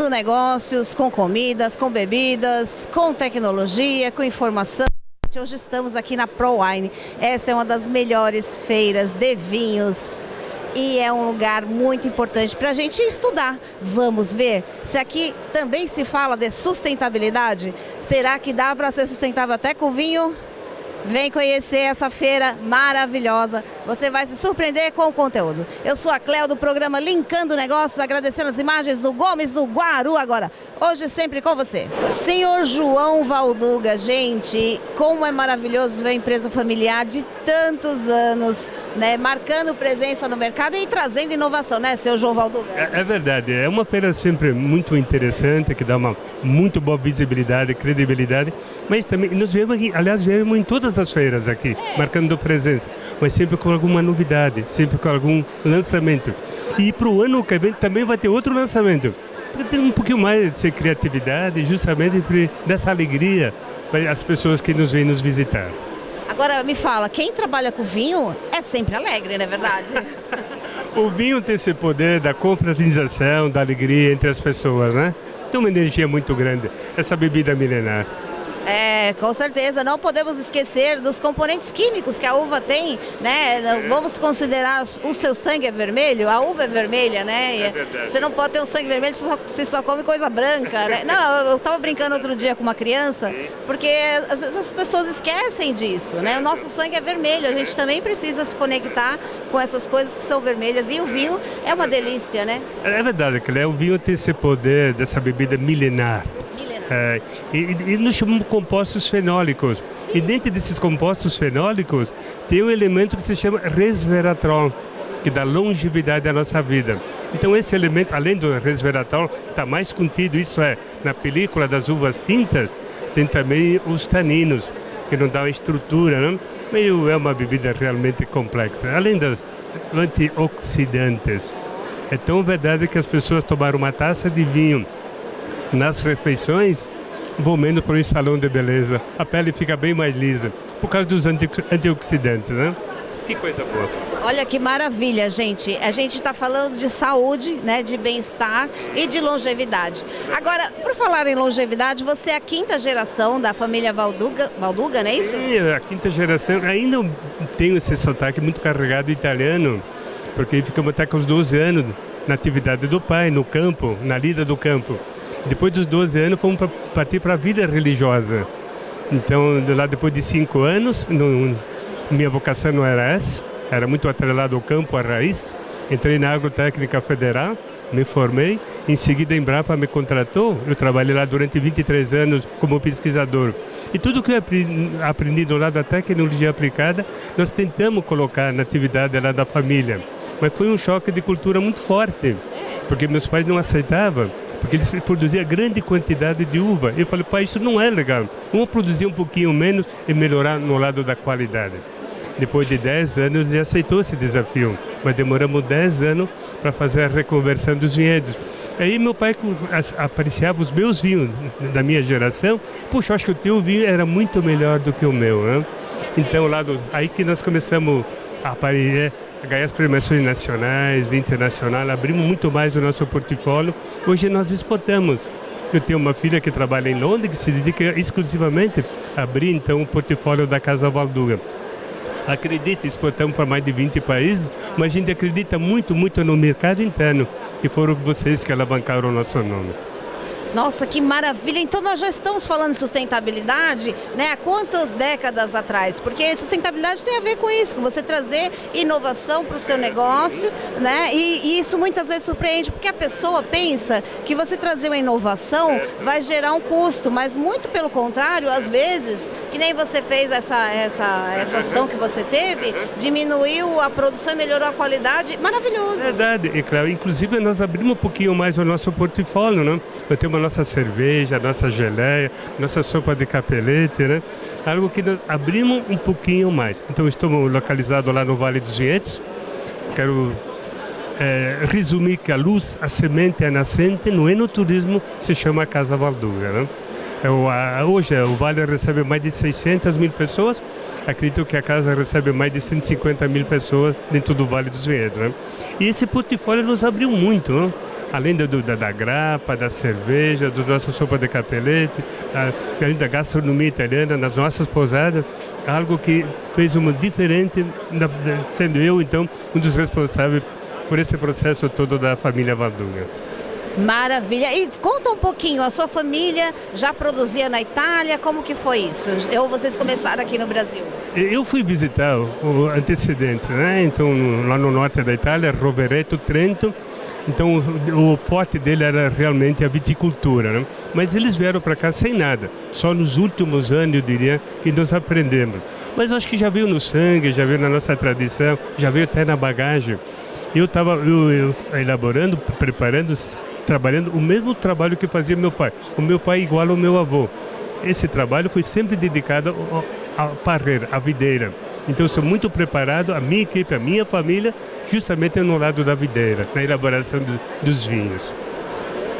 negócios com comidas, com bebidas, com tecnologia, com informação. Hoje estamos aqui na ProWine. Essa é uma das melhores feiras de vinhos e é um lugar muito importante para a gente estudar. Vamos ver se aqui também se fala de sustentabilidade. Será que dá para ser sustentável até com vinho? Vem conhecer essa feira maravilhosa, você vai se surpreender com o conteúdo. Eu sou a Cléo do programa Linkando Negócios, agradecendo as imagens do Gomes do Guaru agora. Hoje sempre com você. Senhor João Valduga, gente, como é maravilhoso ver a empresa familiar de tantos anos, né, marcando presença no mercado e trazendo inovação, né, senhor João Valduga? É verdade, é uma feira sempre muito interessante, que dá uma muito boa visibilidade, credibilidade, mas também nós viemos aqui, aliás, viemos em todas as feiras aqui, marcando presença, mas sempre com alguma novidade, sempre com algum lançamento. E para o ano que vem também vai ter outro lançamento, para ter um pouquinho mais de criatividade, justamente dessa alegria para as pessoas que nos vêm nos visitar. Agora me fala, quem trabalha com vinho é sempre alegre, não é verdade? O vinho tem esse poder da confraternização, da alegria entre as pessoas, né? Tem uma energia muito grande, essa bebida milenar. É, com certeza, não podemos esquecer dos componentes químicos que a uva tem, né? Vamos considerar o seu sangue é vermelho, a uva é vermelha, né? É verdade. Você não pode ter um sangue vermelho se só come coisa branca, né? Não, eu estava brincando outro dia com uma criança, porque às vezes as pessoas esquecem disso, né? O nosso sangue é vermelho, a gente também precisa se conectar com essas coisas que são vermelhas e o vinho é uma delícia, né? É verdade, Cléo, o vinho tem esse poder dessa bebida milenar. E nós chamamos compostos fenólicos. E dentro desses compostos fenólicos tem um elemento que se chama resveratrol, que dá longevidade à nossa vida. Então esse elemento, além do resveratrol, está mais contido, isso é, na película das uvas tintas, tem também os taninos, que não dão estrutura, né? É uma bebida realmente complexa. Além dos antioxidantes. É tão verdade que as pessoas tomaram uma taça de vinho nas refeições, vão menos para um salão de beleza. A pele fica bem mais lisa, por causa dos antioxidantes, né? Que coisa boa. Olha que maravilha, gente. A gente está falando de saúde, né, de bem-estar e de longevidade. Agora, por falar em longevidade, você é a quinta geração da família Valduga, não é isso? Sim, a quinta geração. Ainda tenho esse sotaque muito carregado italiano, porque ficamos até com os 12 anos na atividade do pai, no campo, na lida do campo. Depois dos 12 anos, fomos partir para a vida religiosa. Então, lá depois de 5 anos, minha vocação não era essa, era muito atrelado ao campo, à raiz. Entrei na Agrotécnica Federal, me formei, em seguida a Embrapa me contratou, eu trabalhei lá durante 23 anos como pesquisador. E tudo que eu aprendi do lado da tecnologia aplicada, nós tentamos colocar na atividade lá da família. Mas foi um choque de cultura muito forte, porque meus pais não aceitavam. Porque eles produziam grande quantidade de uva. Eu falei, pai, isso não é legal. Vamos produzir um pouquinho menos e melhorar no lado da qualidade. Depois de 10 anos, ele aceitou esse desafio. Mas demoramos 10 anos para fazer a reconversão dos vinhedos. Aí meu pai apreciava os meus vinhos da minha geração. Puxa, acho que o teu vinho era muito melhor do que o meu, né? Então, aí que nós começamos a ganhar as premiações nacionais, internacionais, abrimos muito mais o nosso portfólio. Hoje nós exportamos. Eu tenho uma filha que trabalha em Londres, que se dedica exclusivamente a abrir então o portfólio da Casa Valduga. Acredita, exportamos para mais de 20 países, mas a gente acredita muito, muito no mercado interno, que foram vocês que alavancaram o nosso nome. Nossa, que maravilha! Então nós já estamos falando de sustentabilidade, né? Há quantas décadas atrás? Porque sustentabilidade tem a ver com isso, com você trazer inovação para o seu negócio, né? E isso muitas vezes surpreende, porque a pessoa pensa que você trazer uma inovação vai gerar um custo, mas muito pelo contrário, às vezes, que nem você fez essa ação que você teve, diminuiu a produção e melhorou a qualidade, maravilhoso. Verdade, e claro, inclusive nós abrimos um pouquinho mais o nosso portfólio, né? Eu tenho uma nossa cerveja, nossa geleia, nossa sopa de capelete, né? Algo que nós abrimos um pouquinho mais. Então estamos localizados lá no Vale dos Vinhedos. Quero resumir que a luz, a semente, a nascente no enoturismo se chama Casa Valduga, né? Hoje o Vale recebe mais de 600 mil pessoas. Acredito que a casa recebe mais de 150 mil pessoas dentro do Vale dos Vinhedos, né? E esse portfólio nos abriu muito, né? além da grapa, da cerveja, da nossa sopa de capelete, além da gastronomia italiana, nas nossas pousadas, algo que fez uma diferente, sendo eu, então, um dos responsáveis por esse processo todo da família Valduga. Maravilha. E conta um pouquinho, a sua família já produzia na Itália, como que foi isso? Ou vocês começaram aqui no Brasil? Eu fui visitar o antecedente, né? Então, lá no norte da Itália, Rovereto, Trento. Então, o forte dele era realmente a viticultura, né? Mas eles vieram para cá sem nada. Só nos últimos anos, eu diria, que nós aprendemos. Mas acho que já veio no sangue, já veio na nossa tradição, já veio até na bagagem. Eu estava elaborando, preparando, trabalhando o mesmo trabalho que fazia meu pai. O meu pai igual ao meu avô. Esse trabalho foi sempre dedicado à parreira, à videira. Então eu sou muito preparado, a minha equipe, a minha família, justamente no lado da videira, na elaboração dos vinhos.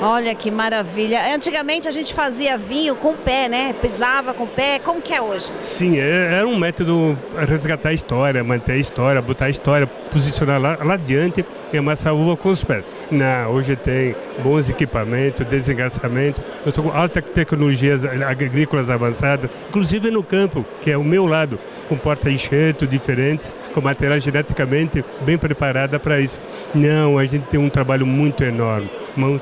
Olha que maravilha. Antigamente a gente fazia vinho com o pé, né? Pisava com o pé. Como que é hoje? Sim, era um método resgatar a história, manter a história, botar a história, posicionar lá adiante e amassar a uva com os pés. Não, hoje tem bons equipamentos, desengaçamento, eu estou com altas tecnologias agrícolas avançadas, inclusive no campo, que é o meu lado, com porta-enxerto diferentes, com material geneticamente bem preparada para isso. Não, a gente tem um trabalho muito enorme,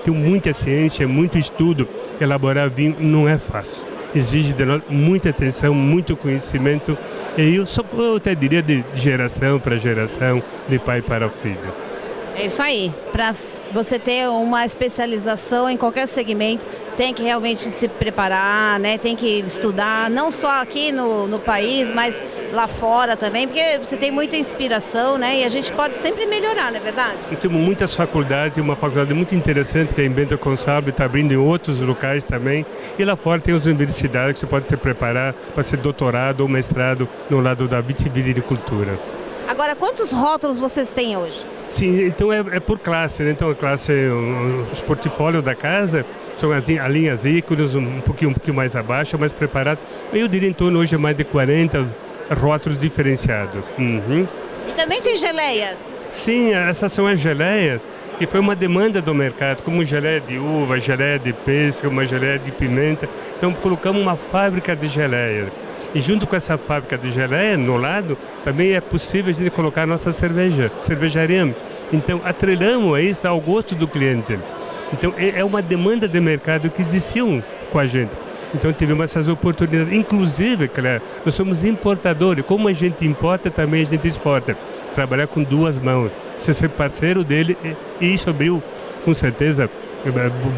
tem muita ciência, muito estudo. Elaborar vinho não é fácil. Exige de nós muita atenção, muito conhecimento, e eu até diria de geração para geração, de pai para filho. É isso aí. Para você ter uma especialização em qualquer segmento, tem que realmente se preparar, né? Tem que estudar, não só aqui no país, mas lá fora também, porque você tem muita inspiração, né? E a gente pode sempre melhorar, não é verdade? Temos muitas faculdades, uma faculdade muito interessante que é em Bento Gonçalves, está abrindo em outros locais também. E lá fora tem as universidades que você pode se preparar para ser doutorado ou mestrado no lado da vitivinicultura. Agora, quantos rótulos vocês têm hoje? Sim, então é por classe, né? Então a classe, os portfólios da casa são as linhas ícones, um pouquinho mais abaixo, mais preparado. Eu diria em torno hoje mais de 40 rótulos diferenciados. Uhum. E também tem geleias? Sim, essas são as geleias, que foi uma demanda do mercado, como geleia de uva, geleia de pêssego, uma geleia de pimenta. Então colocamos uma fábrica de geleias. E junto com essa fábrica de geleia, no lado, também é possível a gente colocar a nossa cervejaria. Então, atrelamos a isso ao gosto do cliente. Então, é uma demanda de mercado que existiu com a gente. Então, tivemos essas oportunidades. Inclusive, Cléa, nós somos importadores. Como a gente importa, também a gente exporta. Trabalhar com duas mãos. Ser parceiro dele, e isso abriu, com certeza,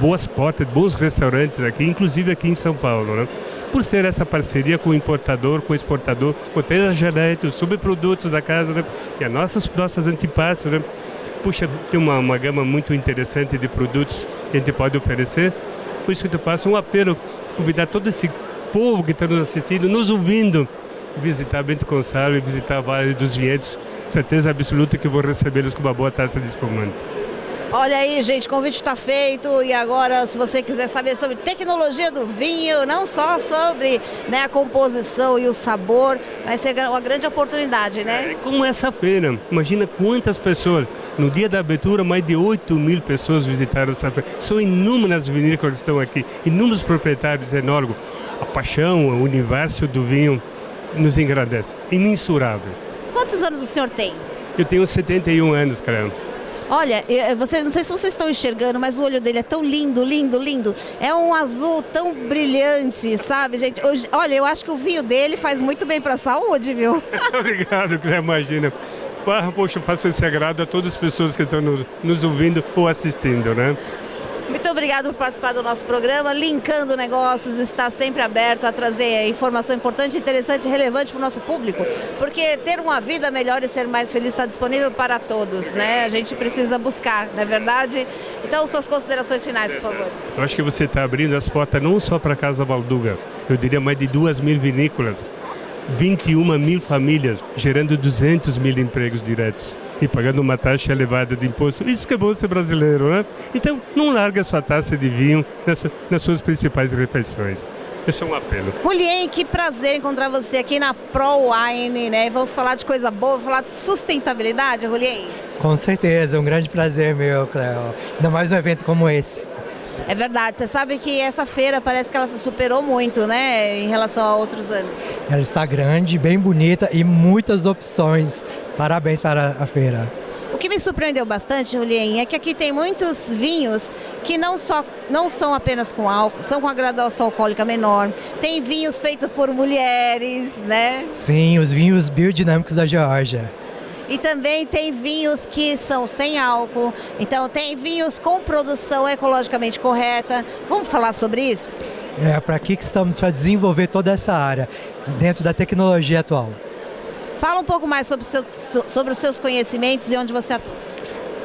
boas portas, bons restaurantes aqui, inclusive aqui em São Paulo, né? Por ser essa parceria com o importador, com o exportador, com todas as geleias, os subprodutos da casa, né? E as nossas antipastas, né? Puxa, tem uma gama muito interessante de produtos que a gente pode oferecer. Por isso que eu faço um apelo, convidar todo esse povo que está nos assistindo, nos ouvindo, visitar Bento Gonçalves, visitar a Vale dos Vinhedos. Certeza absoluta que vou recebê-los com uma boa taça de espumante. Olha aí, gente, o convite está feito. E agora, se você quiser saber sobre tecnologia do vinho, não só sobre, né, a composição e o sabor, vai ser uma grande oportunidade, né? Como essa feira, imagina quantas pessoas. No dia da abertura, mais de 8.000 pessoas visitaram essa feira. São inúmeras vinícolas que estão aqui, inúmeros proprietários enólogos. A paixão, o universo do vinho nos engrandece, imensurável. Quantos anos o senhor tem? Eu tenho 71 anos, cara. Olha, não sei se vocês estão enxergando, mas o olho dele é tão lindo, lindo, lindo. É um azul tão brilhante, sabe, gente? Hoje, olha, eu acho que o vinho dele faz muito bem para a saúde, viu? Obrigado, Cléa, imagina. Poxa, eu faço esse agrado a todas as pessoas que estão nos ouvindo ou assistindo, né? Muito obrigado por participar do nosso programa. Linkando Negócios está sempre aberto a trazer informação importante, interessante e relevante para o nosso público, porque ter uma vida melhor e ser mais feliz está disponível para todos, né? A gente precisa buscar, não é verdade? Então, suas considerações finais, por favor. Eu acho que você está abrindo as portas não só para a Casa Valduga, eu diria mais de 2.000 vinícolas, 21.000 famílias, gerando 200.000 empregos diretos e pagando uma taxa elevada de imposto. Isso que é bom ser brasileiro, né? Então, não larga a sua taça de vinho nas suas principais refeições. Esse é um apelo. Julien, que prazer encontrar você aqui na ProWine, né? Vamos falar de coisa boa, falar de sustentabilidade, Julien? Com certeza, é um grande prazer meu, Cléo. Ainda mais num evento como esse. É verdade, você sabe que essa feira parece que ela se superou muito, né, em relação a outros anos. Ela está grande, bem bonita e muitas opções. Parabéns para a feira. O que me surpreendeu bastante, Julien, é que aqui tem muitos vinhos que não são apenas com álcool, são com a graduação alcoólica menor. Tem vinhos feitos por mulheres, né? Sim, os vinhos biodinâmicos da Geórgia. E também tem vinhos que são sem álcool. Então tem vinhos com produção ecologicamente correta. Vamos falar sobre isso? Para aqui que estamos para desenvolver toda essa área dentro da tecnologia atual. Fala um pouco mais sobre os seus conhecimentos e onde você atua.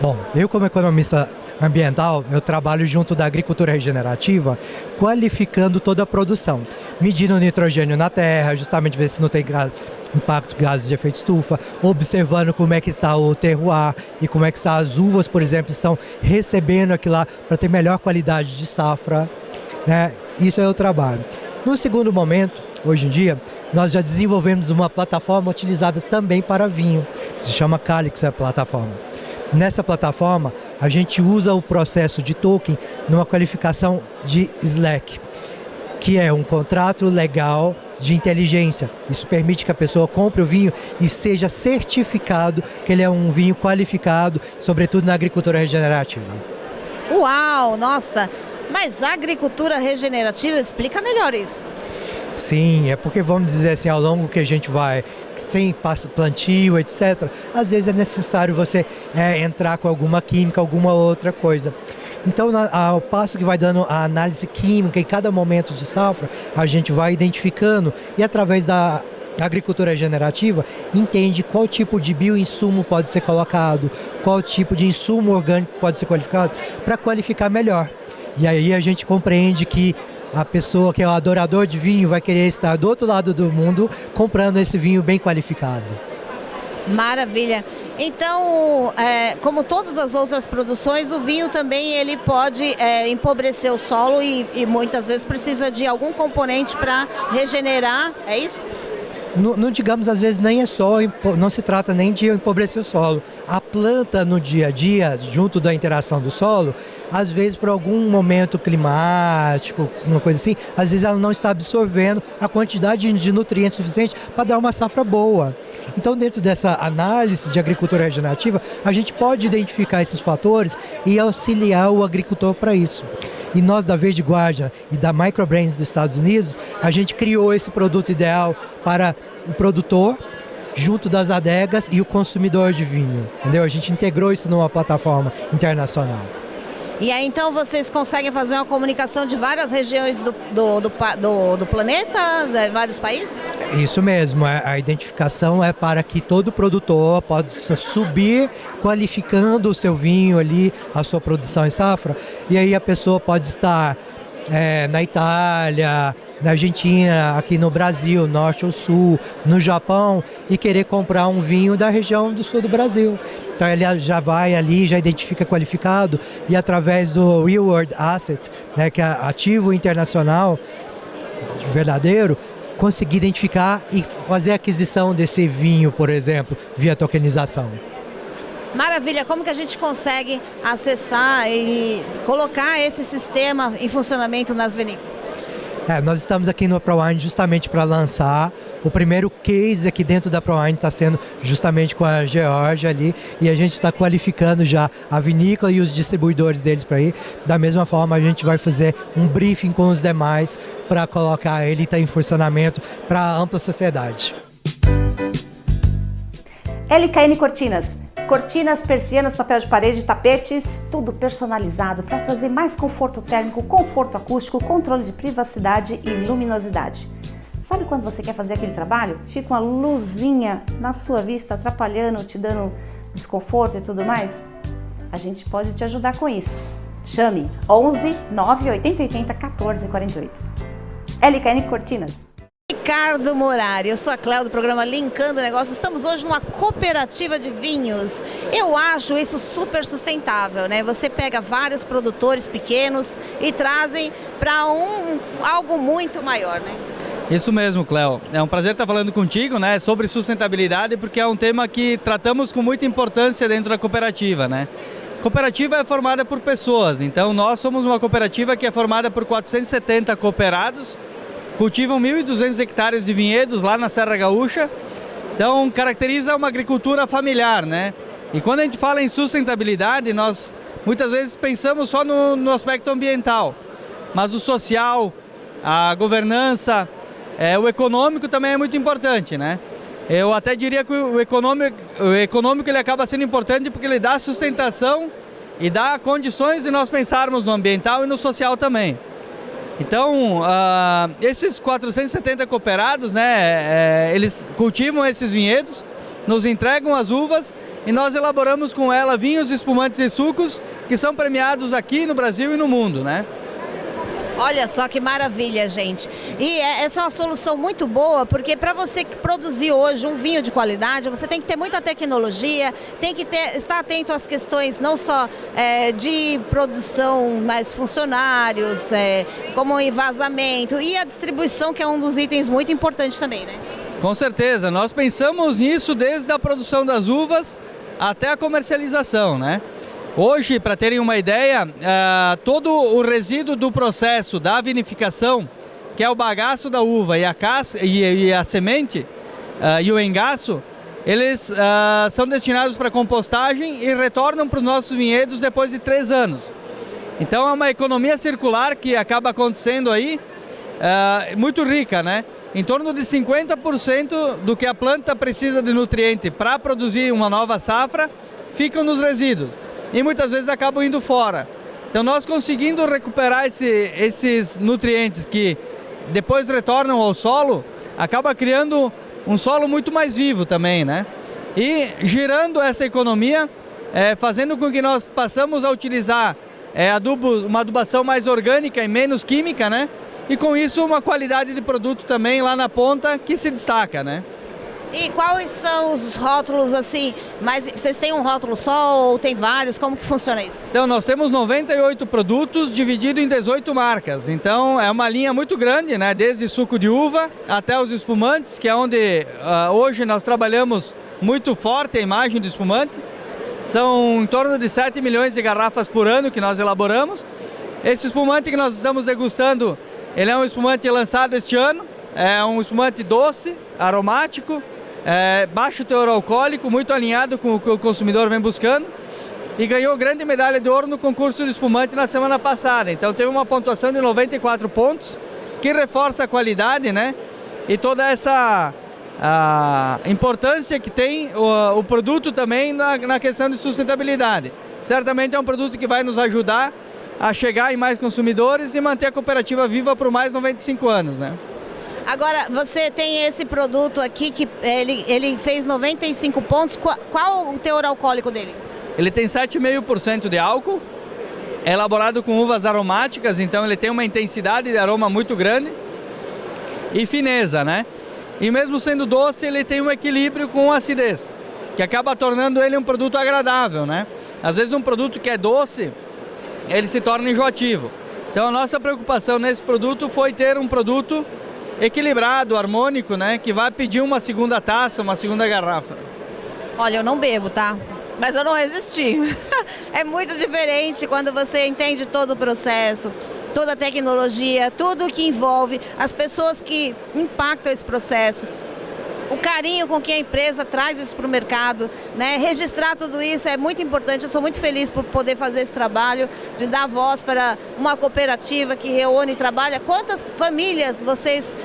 Bom, eu como economista ambiental, eu trabalho junto da agricultura regenerativa, qualificando toda a produção, medindo o nitrogênio na terra, justamente ver se não tem impacto de gases de efeito estufa, observando como é que está o terroir e como é que as uvas, por exemplo, estão recebendo aquilo lá para ter melhor qualidade de safra, né? Isso é o trabalho. No segundo momento, hoje em dia, nós já desenvolvemos uma plataforma utilizada também para vinho, que se chama Calix, a plataforma. Nessa plataforma, a gente usa o processo de token numa qualificação de SLAC, que é um contrato legal de inteligência. Isso permite que a pessoa compre o vinho e seja certificado que ele é um vinho qualificado, sobretudo na agricultura regenerativa. Uau, nossa! Mas a agricultura regenerativa, explica melhor isso. Sim, é porque vamos dizer assim, ao longo que a gente vai, sem plantio, etc., às vezes é necessário você entrar com alguma química, alguma outra coisa. Então, ao passo que vai dando a análise química em cada momento de safra, a gente vai identificando e através da agricultura regenerativa entende qual tipo de bioinsumo pode ser colocado, qual tipo de insumo orgânico pode ser qualificado para qualificar melhor. E aí a gente compreende que a pessoa que é o adorador de vinho vai querer estar do outro lado do mundo comprando esse vinho bem qualificado. Maravilha. Então, como todas as outras produções, o vinho também ele pode empobrecer o solo e muitas vezes precisa de algum componente para regenerar, é isso? Não digamos, às vezes nem é só, não se trata nem de empobrecer o solo. A planta no dia a dia, junto da interação do solo, às vezes por algum momento climático, uma coisa assim, às vezes ela não está absorvendo a quantidade de nutrientes suficiente para dar uma safra boa. Então, dentro dessa análise de agricultura regenerativa, a gente pode identificar esses fatores e auxiliar o agricultor para isso. E nós da Verde Guardian e da Microbrains dos Estados Unidos, a gente criou esse produto ideal para o produtor, junto das adegas e o consumidor de vinho, entendeu? A gente integrou isso numa plataforma internacional. E aí então vocês conseguem fazer uma comunicação de várias regiões do planeta, de vários países? Isso mesmo, a identificação é para que todo produtor possa subir qualificando o seu vinho ali, a sua produção em safra, e aí a pessoa pode estar na Itália, na Argentina, aqui no Brasil, norte ou sul, no Japão, e querer comprar um vinho da região do sul do Brasil. Então ele já vai ali, já identifica qualificado e através do Real World Asset, né, que é ativo internacional verdadeiro, conseguir identificar e fazer a aquisição desse vinho, por exemplo, via tokenização. Maravilha, como que a gente consegue acessar e colocar esse sistema em funcionamento nas vinícolas? Nós estamos aqui no ProWine justamente para lançar. O primeiro case aqui dentro da ProWine está sendo justamente com a Geórgia ali, e a gente está qualificando já a vinícola e os distribuidores deles para ir. Da mesma forma, a gente vai fazer um briefing com os demais para colocar ele em funcionamento para a ampla sociedade. LKN Cortinas. Cortinas, persianas, papel de parede, tapetes, tudo personalizado para trazer mais conforto térmico, conforto acústico, controle de privacidade e luminosidade. Sabe quando você quer fazer aquele trabalho? Fica uma luzinha na sua vista atrapalhando, te dando desconforto e tudo mais? A gente pode te ajudar com isso. Chame 11 980 80 14 48. LKN Cortinas. Ricardo Morari, eu sou a Cléo do programa Linkando Negócios. Estamos hoje numa cooperativa de vinhos. Eu acho isso super sustentável, né? Você pega vários produtores pequenos e trazem para algo muito maior, né? Isso mesmo, Cléo. É um prazer estar falando contigo, né, sobre sustentabilidade, porque é um tema que tratamos com muita importância dentro da cooperativa, né? Cooperativa é formada por pessoas, então nós somos uma cooperativa que é formada por 470 cooperados, cultivam 1.200 hectares de vinhedos lá na Serra Gaúcha, então caracteriza uma agricultura familiar, né? E quando a gente fala em sustentabilidade, nós muitas vezes pensamos só no aspecto ambiental, mas o social, a governança, o econômico também é muito importante, né? Eu até diria que o econômico ele acaba sendo importante porque ele dá sustentação e dá condições de nós pensarmos no ambiental e no social também. Então, esses 470 cooperados, né, eles cultivam esses vinhedos, nos entregam as uvas e nós elaboramos com ela vinhos, espumantes e sucos que são premiados aqui no Brasil e no mundo, né? Olha só que maravilha, gente. E essa é uma solução muito boa, porque para você produzir hoje um vinho de qualidade, você tem que ter muita tecnologia, tem que estar atento às questões não só de produção, mas funcionários, como o envasamento e a distribuição, que é um dos itens muito importantes também, né? Com certeza, nós pensamos nisso desde a produção das uvas até a comercialização, né? Hoje, para terem uma ideia, todo o resíduo do processo da vinificação, que é o bagaço da uva e a casca e a semente e o engaço, eles são destinados para compostagem e retornam para os nossos vinhedos depois de 3 anos. Então é uma economia circular que acaba acontecendo aí, muito rica, né? Em torno de 50% do que a planta precisa de nutriente para produzir uma nova safra ficam nos resíduos. E muitas vezes acabam indo fora. Então nós conseguindo recuperar esses nutrientes que depois retornam ao solo, acaba criando um solo muito mais vivo também, né? E girando essa economia, fazendo com que nós passamos a utilizar uma adubação mais orgânica e menos química, né? E com isso uma qualidade de produto também lá na ponta que se destaca, né? E quais são os rótulos assim, mas vocês têm um rótulo só ou tem vários? Como que funciona isso? Então nós temos 98 produtos divididos em 18 marcas, então é uma linha muito grande, né? Desde suco de uva até os espumantes, que é onde hoje nós trabalhamos muito forte a imagem do espumante. São em torno de 7 milhões de garrafas por ano que nós elaboramos. Esse espumante que nós estamos degustando, ele é um espumante lançado este ano, é um espumante doce, aromático, baixo teor alcoólico, muito alinhado com o que o consumidor vem buscando, e ganhou grande medalha de ouro no concurso de espumante na semana passada. Então teve uma pontuação de 94 pontos, que reforça a qualidade, né? E toda essa importância que tem o produto também na questão de sustentabilidade. Certamente é um produto que vai nos ajudar a chegar em mais consumidores e manter a cooperativa viva por mais 95 anos, né? Agora, você tem esse produto aqui que ele fez 95 pontos. Qual o teor alcoólico dele? Ele tem 7,5% de álcool, é elaborado com uvas aromáticas, então ele tem uma intensidade de aroma muito grande e fineza, né? E mesmo sendo doce, ele tem um equilíbrio com acidez, que acaba tornando ele um produto agradável, né? Às vezes um produto que é doce, ele se torna enjoativo. Então a nossa preocupação nesse produto foi ter um produto equilibrado, harmônico, né? Que vai pedir uma segunda taça, uma segunda garrafa. Olha, eu não bebo, tá? Mas eu não resisti. É muito diferente quando você entende todo o processo, toda a tecnologia, tudo que envolve, as pessoas que impactam esse processo, o carinho com que a empresa traz isso para o mercado, né? Registrar tudo isso é muito importante. Eu sou muito feliz por poder fazer esse trabalho, de dar voz para uma cooperativa que reúne e trabalha. Quantas famílias vocês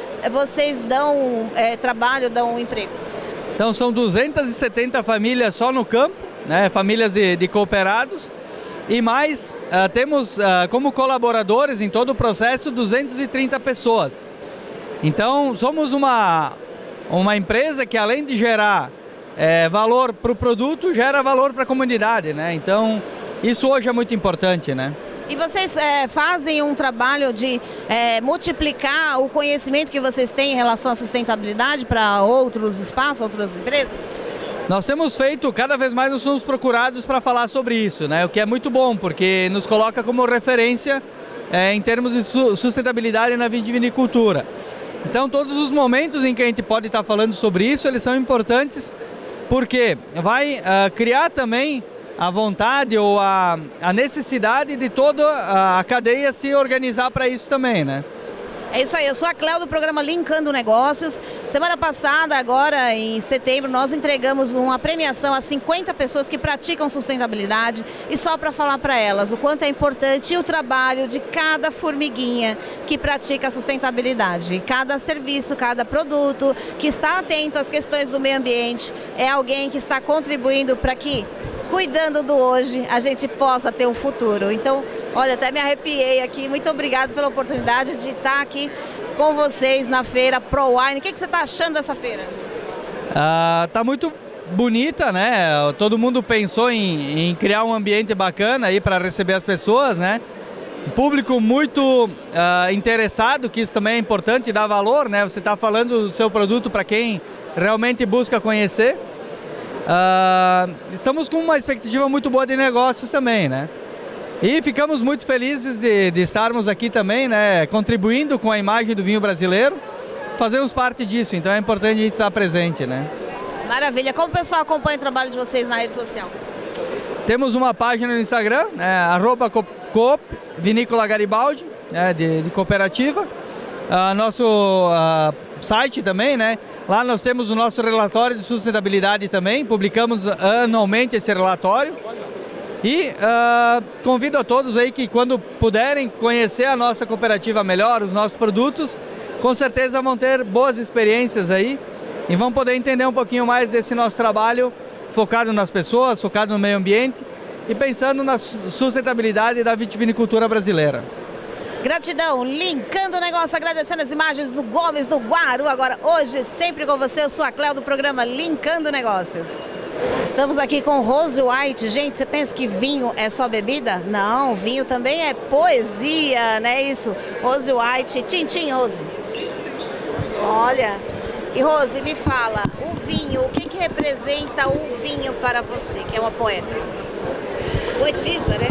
dão trabalho, dão emprego? Então são 270 famílias só no campo, né? Famílias de cooperados. E mais, temos como colaboradores em todo o processo 230 pessoas. Então somos uma empresa que, além de gerar valor para o produto, gera valor para a comunidade, né? Então isso hoje é muito importante, né? E vocês fazem um trabalho de multiplicar o conhecimento que vocês têm em relação à sustentabilidade para outros espaços, outras empresas? Nós temos feito, cada vez mais nós somos procurados para falar sobre isso, né? O que é muito bom, porque nos coloca como referência em termos de sustentabilidade na vitivinicultura. Então todos os momentos em que a gente pode estar falando sobre isso, eles são importantes porque vai criar também a vontade ou a necessidade de toda a cadeia se organizar para isso também, né? É isso aí, eu sou a Cléo do programa Linkando Negócios. Semana passada, agora em setembro, nós entregamos uma premiação a 50 pessoas que praticam sustentabilidade e só para falar para elas o quanto é importante o trabalho de cada formiguinha que pratica a sustentabilidade. Cada serviço, cada produto que está atento às questões do meio ambiente é alguém que está contribuindo para que, cuidando do hoje, a gente possa ter um futuro. Então, olha, até me arrepiei aqui. Muito obrigado pela oportunidade de estar aqui com vocês na feira ProWine. O que você está achando dessa feira? Tá muito bonita, né? Todo mundo pensou em criar um ambiente bacana aí para receber as pessoas, né? Público muito interessado, que isso também é importante, dá valor, né? Você está falando do seu produto para quem realmente busca conhecer. Estamos com uma expectativa muito boa de negócios também, né? E ficamos muito felizes de estarmos aqui também, né? Contribuindo com a imagem do vinho brasileiro. Fazemos parte disso, então é importante a gente estar presente, né? Maravilha. Como o pessoal acompanha o trabalho de vocês na rede social? Temos uma página no Instagram, @Coop Vinícola Garibaldi, né, de cooperativa. Nosso site também, né? Lá nós temos o nosso relatório de sustentabilidade também, publicamos anualmente esse relatório. E convido a todos aí que quando puderem conhecer a nossa cooperativa melhor, os nossos produtos, com certeza vão ter boas experiências aí e vão poder entender um pouquinho mais desse nosso trabalho focado nas pessoas, focado no meio ambiente e pensando na sustentabilidade da vitivinicultura brasileira. Gratidão, Linkando o Negócio, agradecendo as imagens do Gomes do Guaru. Agora, hoje, sempre com você, eu sou a Cléo do programa Linkando Negócios. Estamos aqui com Rose White. Gente, você pensa que vinho é só bebida? Não, vinho também é poesia, não é isso? Rose White, tchim, Rose. Olha, e Rose, me fala, o vinho, o que representa o vinho para você, que é uma poeta? Poetisa, né?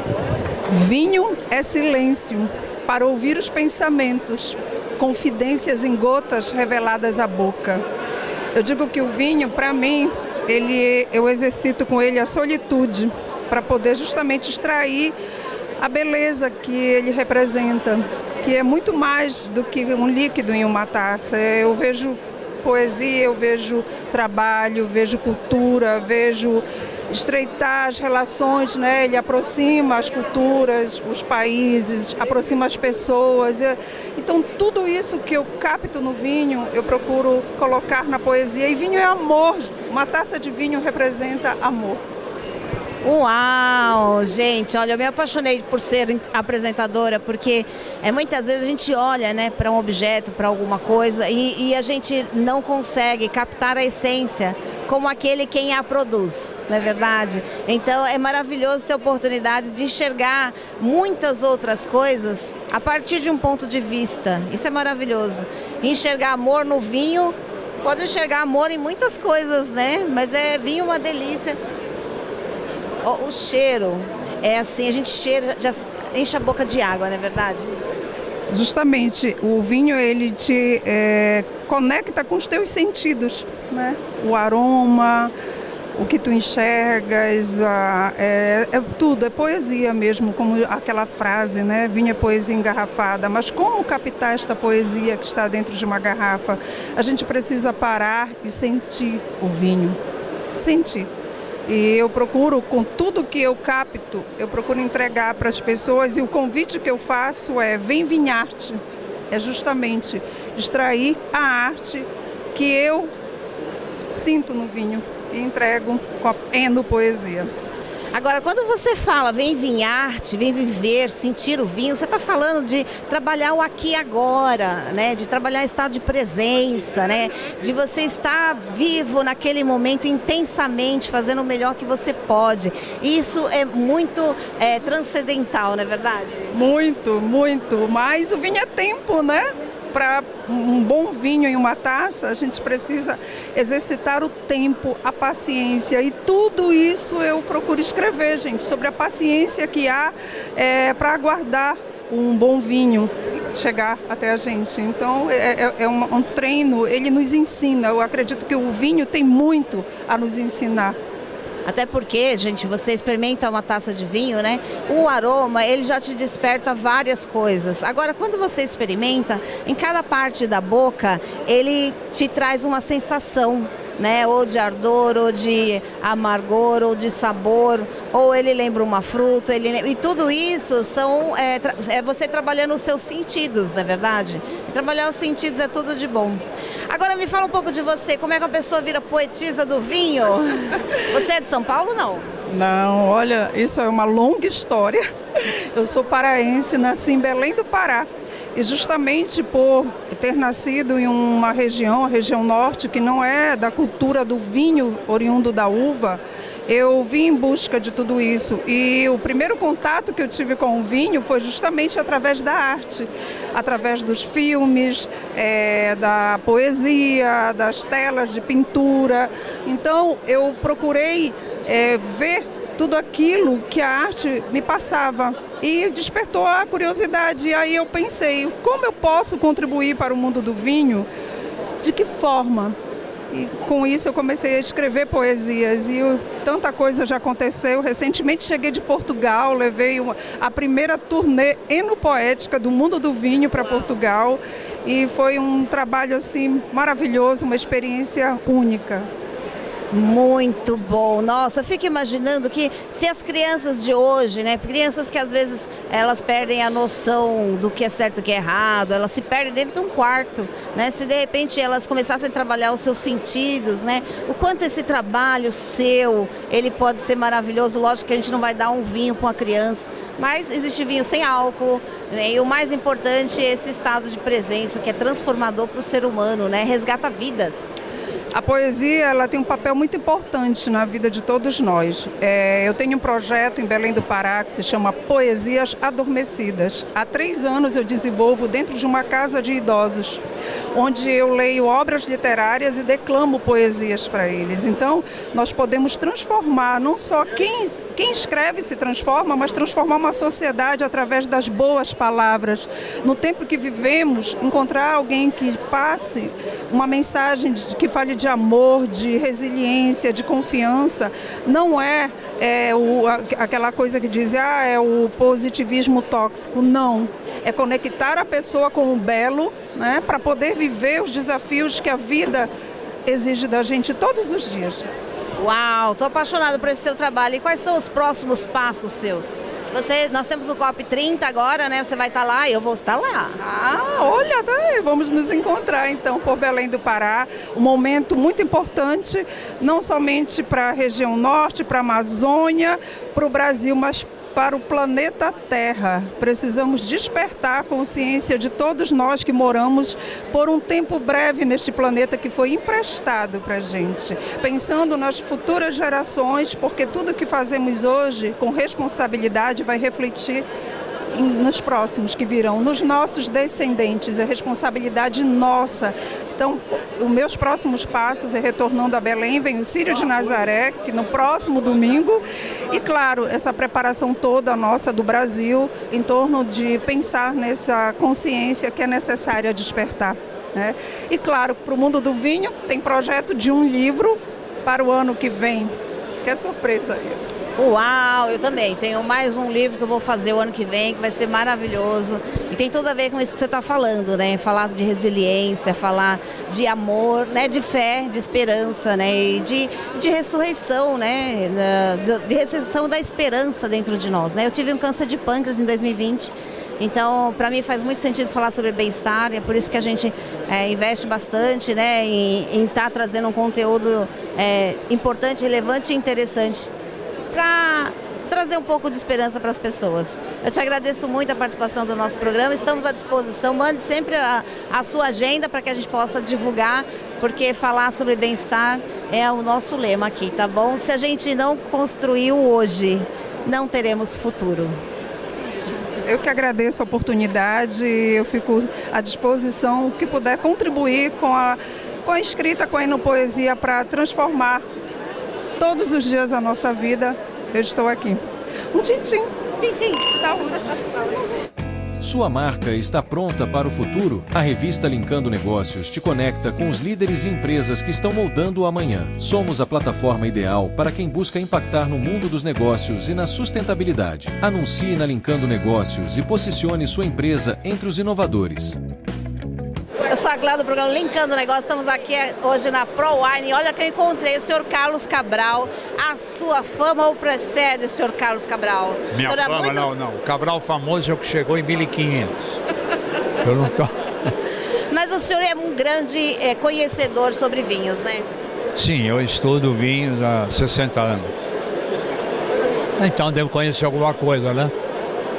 Vinho é silêncio para ouvir os pensamentos, confidências em gotas reveladas à boca. Eu digo que o vinho, para mim, eu exercito com ele a solitude, para poder justamente extrair a beleza que ele representa, que é muito mais do que um líquido em uma taça. Eu vejo poesia, eu vejo trabalho, vejo cultura, vejo estreitar as relações, né? Ele aproxima as culturas, os países, aproxima as pessoas. Então, tudo isso que eu capto no vinho, eu procuro colocar na poesia. E vinho é amor. Uma taça de vinho representa amor. Uau, gente, olha, eu me apaixonei por ser apresentadora, porque muitas vezes a gente olha, né, para um objeto, para alguma coisa, e a gente não consegue captar a essência como aquele quem a produz, não é verdade? Então é maravilhoso ter a oportunidade de enxergar muitas outras coisas a partir de um ponto de vista. Isso é maravilhoso. Enxergar amor no vinho, pode enxergar amor em muitas coisas, né? Mas vinho uma delícia. O cheiro é assim, a gente cheira, já enche a boca de água, não é verdade? Justamente, o vinho ele te conecta com os teus sentidos, né? O aroma, o que tu enxergas, tudo, é poesia mesmo, como aquela frase, né? Vinho é poesia engarrafada, mas como captar esta poesia que está dentro de uma garrafa? A gente precisa parar e sentir o vinho, sentir. E eu procuro, com tudo que eu capto, eu procuro entregar para as pessoas, e o convite que eu faço é: vem vinharte. É justamente extrair a arte que eu sinto no vinho e entrego com a poesia. Agora, quando você fala vem vinharte, vem viver, sentir o vinho, você está falando de trabalhar o aqui e agora, né? De trabalhar estado de presença, né? De você estar vivo naquele momento intensamente, fazendo o melhor que você pode. Isso é muito transcendental, não é verdade? Muito, muito. Mas o vinho é tempo, né? Para um bom vinho em uma taça, a gente precisa exercitar o tempo, a paciência, e tudo isso eu procuro escrever, gente, sobre a paciência que há para aguardar um bom vinho. chegar até a gente. Então é um treino, ele nos ensina. Eu acredito que o vinho tem muito a nos ensinar. Até porque, gente, você experimenta uma taça de vinho, né? O aroma, ele já te desperta várias coisas. Agora, quando você experimenta, em cada parte da boca, ele te traz uma sensação, né? Ou de ardor, ou de amargor, ou de sabor, ou ele lembra uma fruta, e tudo isso são você trabalhando os seus sentidos, não é verdade? E trabalhar os sentidos é tudo de bom. Agora me fala um pouco de você, como é que a pessoa vira poetisa do vinho? Você é de São Paulo, não? Não, olha, isso é uma longa história. Eu sou paraense, nasci em Belém do Pará. E justamente por ter nascido em uma região, a região norte, que não é da cultura do vinho oriundo da uva, eu vim em busca de tudo isso. E o primeiro contato que eu tive com o vinho foi justamente através da arte, através dos filmes, da poesia, das telas de pintura. Então eu procurei ver tudo aquilo que a arte me passava e despertou a curiosidade. E aí eu pensei, como eu posso contribuir para o mundo do vinho? De que forma? E com isso eu comecei a escrever poesias e tanta coisa já aconteceu. Recentemente cheguei de Portugal, levei a primeira turnê enopoética do mundo do vinho para Portugal e foi um trabalho assim maravilhoso, uma experiência única. Muito bom. Nossa, eu fico imaginando que se as crianças de hoje, né, crianças que às vezes elas perdem a noção do que é certo e o que é errado, elas se perdem dentro de um quarto, né? Se de repente elas começassem a trabalhar os seus sentidos, né? O quanto esse trabalho seu, ele pode ser maravilhoso. Lógico que a gente não vai dar um vinho para uma criança, mas existe vinho sem álcool, né? E o mais importante é esse estado de presença que é transformador para o ser humano, né? Resgata vidas. A poesia ela tem um papel muito importante na vida de todos nós. Eu tenho um projeto em Belém do Pará que se chama Poesias Adormecidas. Há 3 anos eu desenvolvo dentro de uma casa de idosos, onde eu leio obras literárias e declamo poesias para eles. Então, nós podemos transformar, não só quem escreve se transforma, mas transformar uma sociedade através das boas palavras. No tempo que vivemos, encontrar alguém que passe uma mensagem que fale de amor, de resiliência, de confiança, não é aquela coisa que diz, é o positivismo tóxico. Não, é conectar a pessoa com o belo, né, para poder viver os desafios que a vida exige da gente todos os dias. Uau, estou apaixonada por esse seu trabalho. E quais são os próximos passos seus? Nós temos o COP30 agora, né? Você vai estar lá e eu vou estar lá. Olha, vamos nos encontrar então por Belém do Pará. Um momento muito importante, não somente para a região norte, para a Amazônia, para o Brasil, mas para o planeta Terra. Precisamos despertar a consciência de todos nós que moramos por um tempo breve neste planeta que foi emprestado para a gente. Pensando nas futuras gerações, porque tudo que fazemos hoje com responsabilidade vai refletir nos próximos que virão, nos nossos descendentes, é responsabilidade nossa. Então, os meus próximos passos é retornando a Belém, vem o Círio de Nazaré, que no próximo domingo, e claro, essa preparação toda nossa do Brasil, em torno de pensar nessa consciência que é necessária despertar, né? E claro, para o mundo do vinho, tem projeto de um livro para o ano que vem, que é surpresa aí. Uau, eu também. Tenho mais um livro que eu vou fazer o ano que vem, que vai ser maravilhoso. E tem tudo a ver com isso que você está falando, né? Falar de resiliência, falar de amor, né? De fé, de esperança, né? E de ressurreição, né? De ressurreição da esperança dentro de nós, né? Eu tive um câncer de pâncreas em 2020. Então, para mim faz muito sentido falar sobre bem-estar, é por isso que a gente investe bastante, né? Em estar trazendo um conteúdo importante, relevante e interessante para trazer um pouco de esperança para as pessoas. Eu te agradeço muito a participação do nosso programa, estamos à disposição, mande sempre a sua agenda para que a gente possa divulgar, porque falar sobre bem-estar é o nosso lema aqui, tá bom? Se a gente não construiu hoje, não teremos futuro. Eu que agradeço a oportunidade, eu fico à disposição, o que puder contribuir com a escrita, com a enopoesia para transformar todos os dias a nossa vida, eu estou aqui. Um tchim-tchim. Tchim-tchim. Saúde. Sua marca está pronta para o futuro? A revista Linkando Negócios te conecta com os líderes e empresas que estão moldando o amanhã. Somos a plataforma ideal para quem busca impactar no mundo dos negócios e na sustentabilidade. Anuncie na Linkando Negócios e posicione sua empresa entre os inovadores. Eu sou a Glada do programa Linkando Negócios. Estamos aqui hoje na ProWine. Olha que eu encontrei o senhor Carlos Cabral. A sua fama o precede, senhor Carlos Cabral? Minha fama, muito... não. O Cabral famoso é o que chegou em 1500. Eu não tô... Mas o senhor é um grande conhecedor sobre vinhos, né? Sim, eu estudo vinhos há 60 anos. Então devo conhecer alguma coisa, né?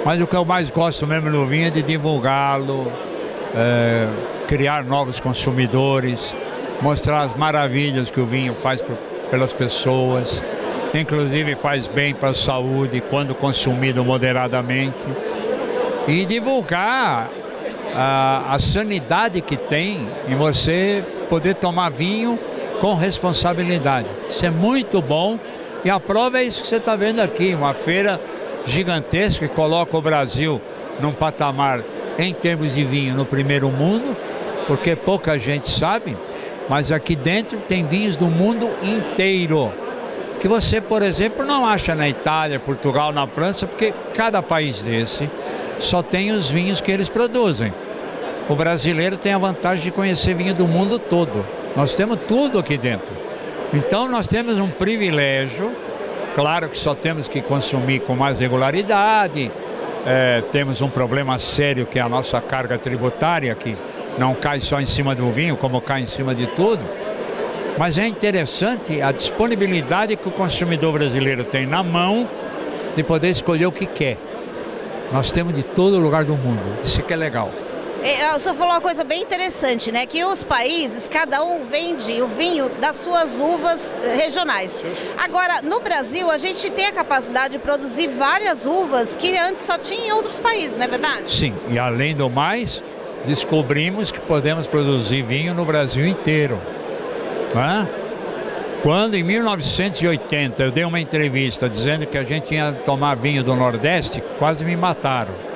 Mas o que eu mais gosto mesmo no vinho é de divulgá-lo, criar novos consumidores, mostrar as maravilhas que o vinho faz pelas pessoas, inclusive faz bem para a saúde quando consumido moderadamente, e divulgar a sanidade que tem em você poder tomar vinho com responsabilidade. Isso é muito bom e a prova é isso que você está vendo aqui, uma feira gigantesca que coloca o Brasil num patamar em termos de vinho no primeiro mundo, porque pouca gente sabe, mas aqui dentro tem vinhos do mundo inteiro, que você, por exemplo, não acha na Itália, Portugal, na França, porque cada país desse só tem os vinhos que eles produzem. O brasileiro tem a vantagem de conhecer vinho do mundo todo. Nós temos tudo aqui dentro. Então nós temos um privilégio, claro que só temos que consumir com mais regularidade, temos um problema sério que é a nossa carga tributária, que não cai só em cima do vinho, como cai em cima de tudo. Mas é interessante a disponibilidade que o consumidor brasileiro tem na mão de poder escolher o que quer. Nós temos de todo lugar do mundo, isso que é legal. O senhor falou uma coisa bem interessante, né? Que os países, cada um vende o vinho das suas uvas regionais. Agora, no Brasil, a gente tem a capacidade de produzir várias uvas que antes só tinha em outros países, não é verdade? Sim, e além do mais, descobrimos que podemos produzir vinho no Brasil inteiro. Não é? Quando em 1980 eu dei uma entrevista dizendo que a gente ia tomar vinho do Nordeste, quase me mataram.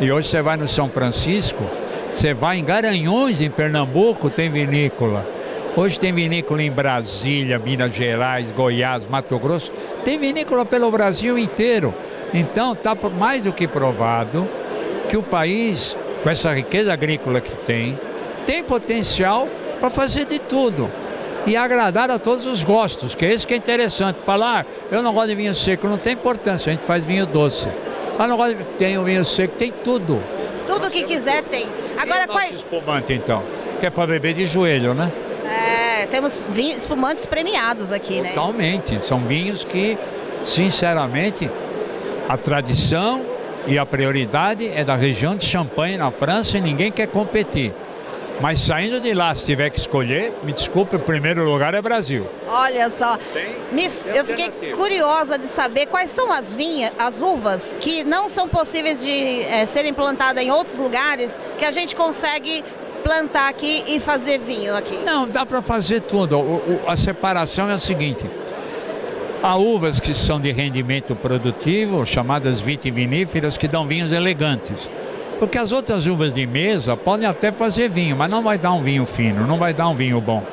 E hoje você vai no São Francisco, você vai em Garanhuns, em Pernambuco, tem vinícola. Hoje tem vinícola em Brasília, Minas Gerais, Goiás, Mato Grosso. Tem vinícola pelo Brasil inteiro. Então está mais do que provado que o país, com essa riqueza agrícola que tem potencial para fazer de tudo. E agradar a todos os gostos, que é isso que é interessante. Falar, eu não gosto de vinho seco, não tem importância, a gente faz vinho doce. Eu não gosto de tem o vinho seco, tem tudo. Tudo que quiser tem. Agora, qual espumante então? Que é para beber de joelho, né? Temos espumantes premiados aqui, né? Totalmente, são vinhos que, sinceramente, a tradição e a prioridade é da região de Champagne, na França, e ninguém quer competir. Mas saindo de lá, se tiver que escolher, me desculpe, o primeiro lugar é Brasil. Olha só, eu fiquei curiosa de saber quais são as uvas que não são possíveis de serem plantadas em outros lugares, que a gente consegue plantar aqui e fazer vinho aqui. Não, dá para fazer tudo. A separação é a seguinte: há uvas que são de rendimento produtivo, chamadas vitiviníferas, que dão vinhos elegantes. Porque as outras uvas de mesa podem até fazer vinho, mas não vai dar um vinho fino, não vai dar um vinho bom.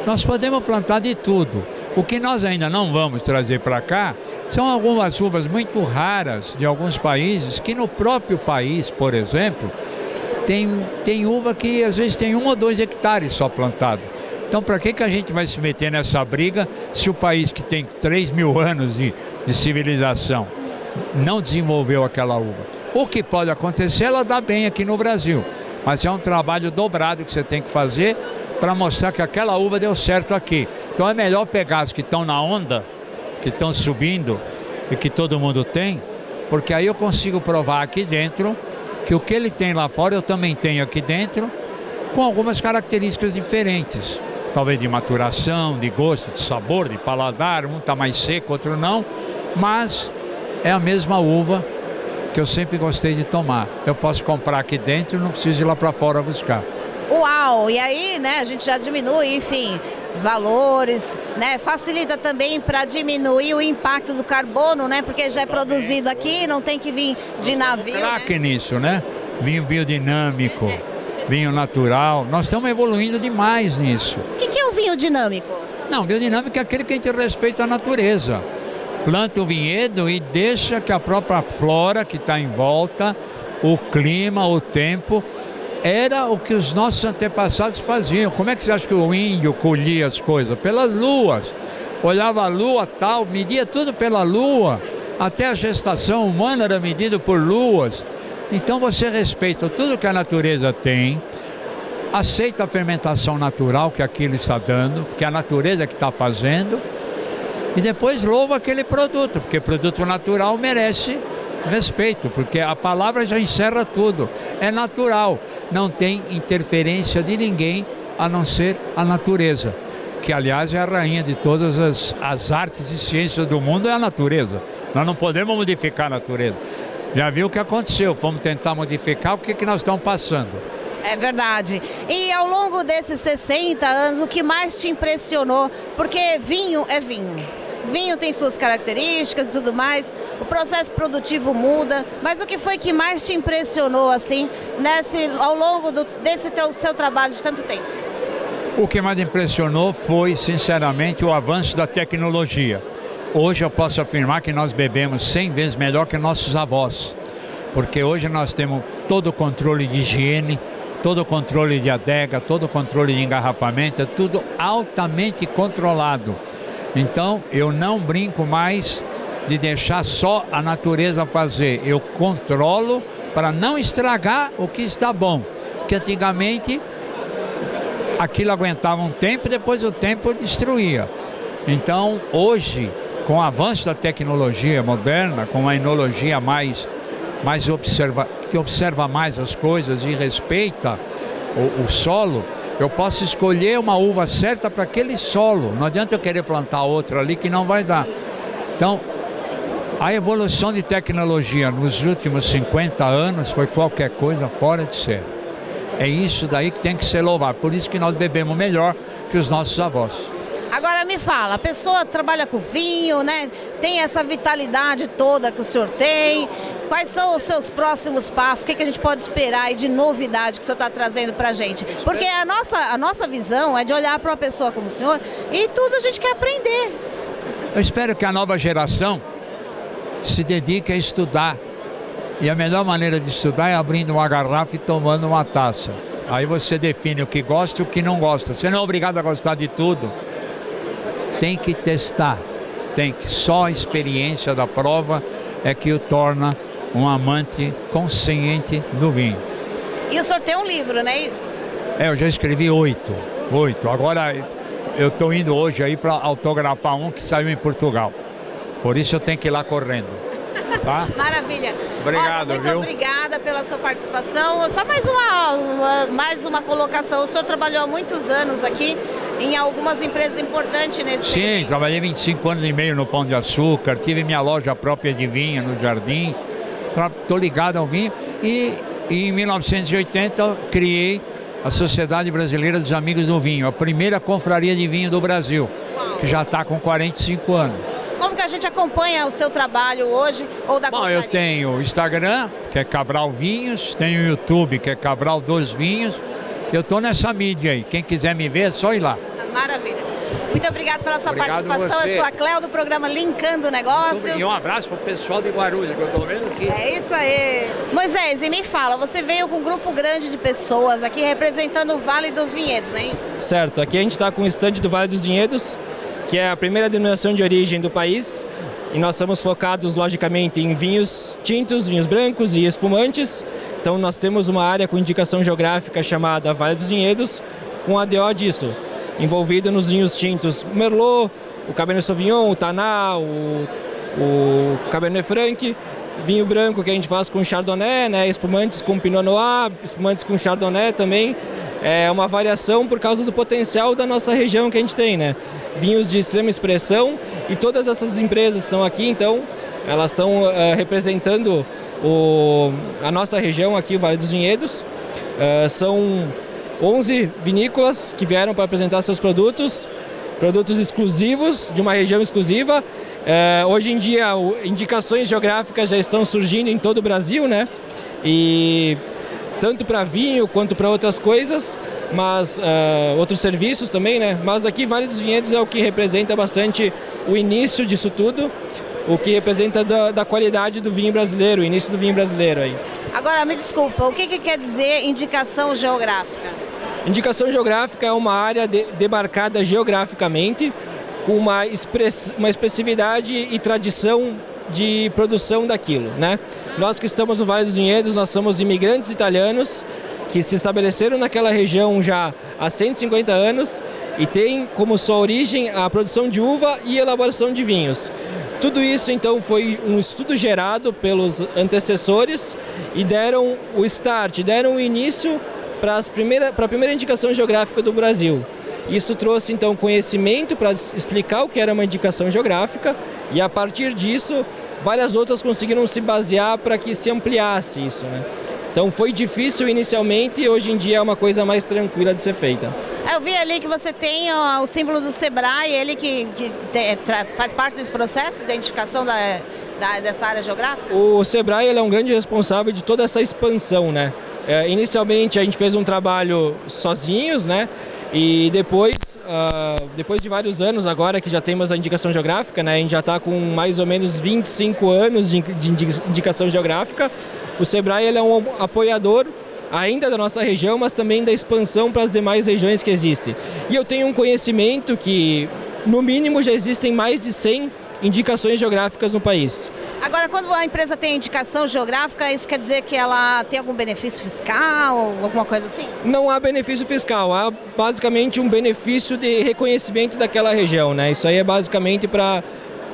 Nós podemos plantar de tudo. O que nós ainda não vamos trazer para cá são algumas uvas muito raras de alguns países, que no próprio país, por exemplo, tem uva que às vezes tem 1 ou 2 hectares só plantado. Então para que a gente vai se meter nessa briga se o país que tem 3.000 anos de civilização não desenvolveu aquela uva? O que pode acontecer, ela dá bem aqui no Brasil, mas é um trabalho dobrado que você tem que fazer para mostrar que aquela uva deu certo aqui. Então é melhor pegar as que estão na onda, que estão subindo e que todo mundo tem, porque aí eu consigo provar aqui dentro que o que ele tem lá fora eu também tenho aqui dentro, com algumas características diferentes. Talvez de maturação, de gosto, de sabor, de paladar, um está mais seco, outro não, mas é a mesma uva que eu sempre gostei de tomar. Eu posso comprar aqui dentro e não preciso ir lá para fora buscar. Uau! E aí, né, a gente já diminui, enfim, valores, né? Facilita também para diminuir o impacto do carbono, né? Porque já é produzido aqui, não tem que vir de navio. Craque nisso, né? vinho biodinâmico, vinho natural. Nós estamos evoluindo demais nisso. O que é o vinho dinâmico? Não, biodinâmico é aquele que a gente respeita a natureza. Planta o vinhedo e deixa que a própria flora que está em volta, o clima, o tempo, era o que os nossos antepassados faziam. Como é que você acha que o índio colhia as coisas? Pelas luas. Olhava a lua tal, media tudo pela lua. Até a gestação humana era medida por luas. Então você respeita tudo que a natureza tem, aceita a fermentação natural que aquilo está dando, que a natureza que está fazendo, e depois louva aquele produto, porque produto natural merece respeito, porque a palavra já encerra tudo. É natural, não tem interferência de ninguém a não ser a natureza, que aliás é a rainha de todas as artes e ciências do mundo, é a natureza. Nós não podemos modificar a natureza. Já viu o que aconteceu, vamos tentar modificar o que nós estamos passando. É verdade. E ao longo desses 60 anos, o que mais te impressionou? Porque vinho é vinho. Vinho tem suas características e tudo mais, o processo produtivo muda, mas o que foi que mais te impressionou assim, ao longo desse seu trabalho de tanto tempo? O que mais impressionou foi, sinceramente, o avanço da tecnologia. Hoje eu posso afirmar que nós bebemos 100 vezes melhor que nossos avós, porque hoje nós temos todo o controle de higiene, todo o controle de adega, todo o controle de engarrafamento, é tudo altamente controlado. Então, eu não brinco mais de deixar só a natureza fazer. Eu controlo para não estragar o que está bom. Porque antigamente, aquilo aguentava um tempo, depois o tempo destruía. Então, hoje, com o avanço da tecnologia moderna, com a enologia que observa mais as coisas e respeita o solo, eu posso escolher uma uva certa para aquele solo. Não adianta eu querer plantar outra ali que não vai dar. Então, a evolução de tecnologia nos últimos 50 anos foi qualquer coisa fora de série. É isso daí que tem que ser louvado. Por isso que nós bebemos melhor que os nossos avós. Agora me fala, a pessoa trabalha com vinho, né? Tem essa vitalidade toda que o senhor tem. Quais são os seus próximos passos? O que a gente pode esperar aí de novidade que o senhor está trazendo para a gente? Porque a nossa visão é de olhar para uma pessoa como o senhor e tudo a gente quer aprender. Eu espero que a nova geração se dedique a estudar. E a melhor maneira de estudar é abrindo uma garrafa e tomando uma taça. Aí você define o que gosta e o que não gosta. Você não é obrigado a gostar de tudo. Tem que testar, só a experiência da prova é que o torna um amante consciente do vinho. E o senhor tem um livro, não é isso? Eu já escrevi 8. Agora eu estou indo hoje aí para autografar um que saiu em Portugal. Por isso eu tenho que ir lá correndo. Tá? Maravilha. Obrigado, muito obrigada pela sua participação. Só mais uma colocação. O senhor trabalhou há muitos anos aqui em algumas empresas importantes nesse segmento. Sim, trabalhei 25 anos e meio no Pão de Açúcar, tive minha loja própria de vinho no Jardim, estou ligado ao vinho e em 1980 criei a Sociedade Brasileira dos Amigos do Vinho, a primeira confraria de vinho do Brasil, que já está com 45 anos. Como que a gente acompanha o seu trabalho hoje ou da confraria? Eu tenho o Instagram, que é Cabral Vinhos, tenho o YouTube, que é Cabral dos Vinhos. Eu estou nessa mídia aí, quem quiser me ver é só ir lá. Maravilha. Muito obrigado pela sua participação. Você. Eu sou a Cléo do programa Linkando Negócios. E um abraço para o pessoal de Guarulhos, que eu estou vendo aqui. É isso aí. Moisés, e me fala, você veio com um grupo grande de pessoas aqui representando o Vale dos Vinhedos, não é isso? Certo, aqui a gente está com o estande do Vale dos Vinhedos, que é a primeira denominação de origem do país. E nós estamos focados, logicamente, em vinhos tintos, vinhos brancos e espumantes. Então nós temos uma área com indicação geográfica chamada Vale dos Vinhedos, com ADO disso, envolvido nos vinhos tintos o Merlot, o Cabernet Sauvignon, o Taná, o Cabernet Franc, vinho branco que a gente faz com Chardonnay, né, espumantes com Pinot Noir, espumantes com Chardonnay também. É uma variação por causa do potencial da nossa região que a gente tem, né? Vinhos de extrema expressão e todas essas empresas estão aqui, então elas estão representando a nossa região aqui, o Vale dos Vinhedos. São 11 vinícolas que vieram para apresentar seus produtos exclusivos, de uma região exclusiva. Hoje em dia, indicações geográficas já estão surgindo em todo o Brasil, né? E tanto para vinho quanto para outras coisas, mas outros serviços também, né? Mas aqui Vale dos Vinhedos é o que representa bastante o início disso tudo, o que representa da qualidade do vinho brasileiro, o início do vinho brasileiro aí. Agora, me desculpa, o que quer dizer indicação geográfica? Indicação geográfica é uma área demarcada geograficamente com uma expressividade e tradição de produção daquilo, né? Nós que estamos no Vale dos Vinhedos, nós somos imigrantes italianos que se estabeleceram naquela região já há 150 anos e tem como sua origem a produção de uva e elaboração de vinhos. Tudo isso então foi um estudo gerado pelos antecessores e deram o start, deram o início para a primeira indicação geográfica do Brasil. Isso trouxe então conhecimento para explicar o que era uma indicação geográfica e a partir disso várias outras conseguiram se basear para que se ampliasse isso, né? Então foi difícil inicialmente e hoje em dia é uma coisa mais tranquila de ser feita. Eu vi ali que você tem o símbolo do Sebrae, ele que faz parte desse processo de identificação dessa área geográfica? O Sebrae ele é um grande responsável de toda essa expansão, né? Inicialmente a gente fez um trabalho sozinhos, né? E depois de vários anos agora que já temos a indicação geográfica, né? A gente já está com mais ou menos 25 anos de indicação geográfica. O Sebrae ele é um apoiador ainda da nossa região, mas também da expansão para as demais regiões que existem. E eu tenho um conhecimento que, no mínimo, já existem mais de 100 indicações geográficas no país. Agora, quando a empresa tem indicação geográfica, isso quer dizer que ela tem algum benefício fiscal ou alguma coisa assim? Não há benefício fiscal, há basicamente um benefício de reconhecimento daquela região, né? Isso aí é basicamente para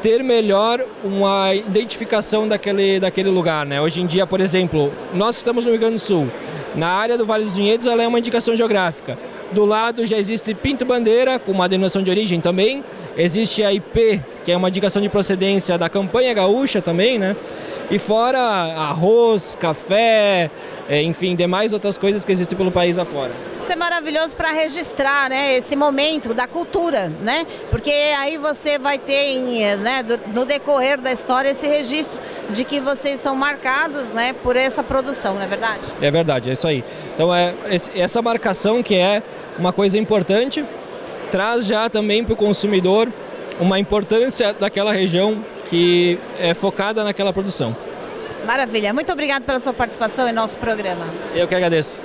ter melhor uma identificação daquele lugar, né? Hoje em dia, por exemplo, nós estamos no Rio Grande do Sul, na área do Vale dos Vinhedos ela é uma indicação geográfica. Do lado já existe Pinto Bandeira, com uma denominação de origem também. Existe a IP, que é uma indicação de procedência da campanha gaúcha também, né? E fora arroz, café, enfim, demais outras coisas que existem pelo país afora. Isso é maravilhoso para registrar, né, esse momento da cultura, né? Porque aí você vai ter, né, no decorrer da história, esse registro de que vocês são marcados, né, por essa produção, não é verdade? É verdade, é isso aí. Então, essa marcação que é uma coisa importante, traz já também para o consumidor uma importância daquela região que é focada naquela produção. Maravilha, muito obrigado pela sua participação em nosso programa. Eu que agradeço.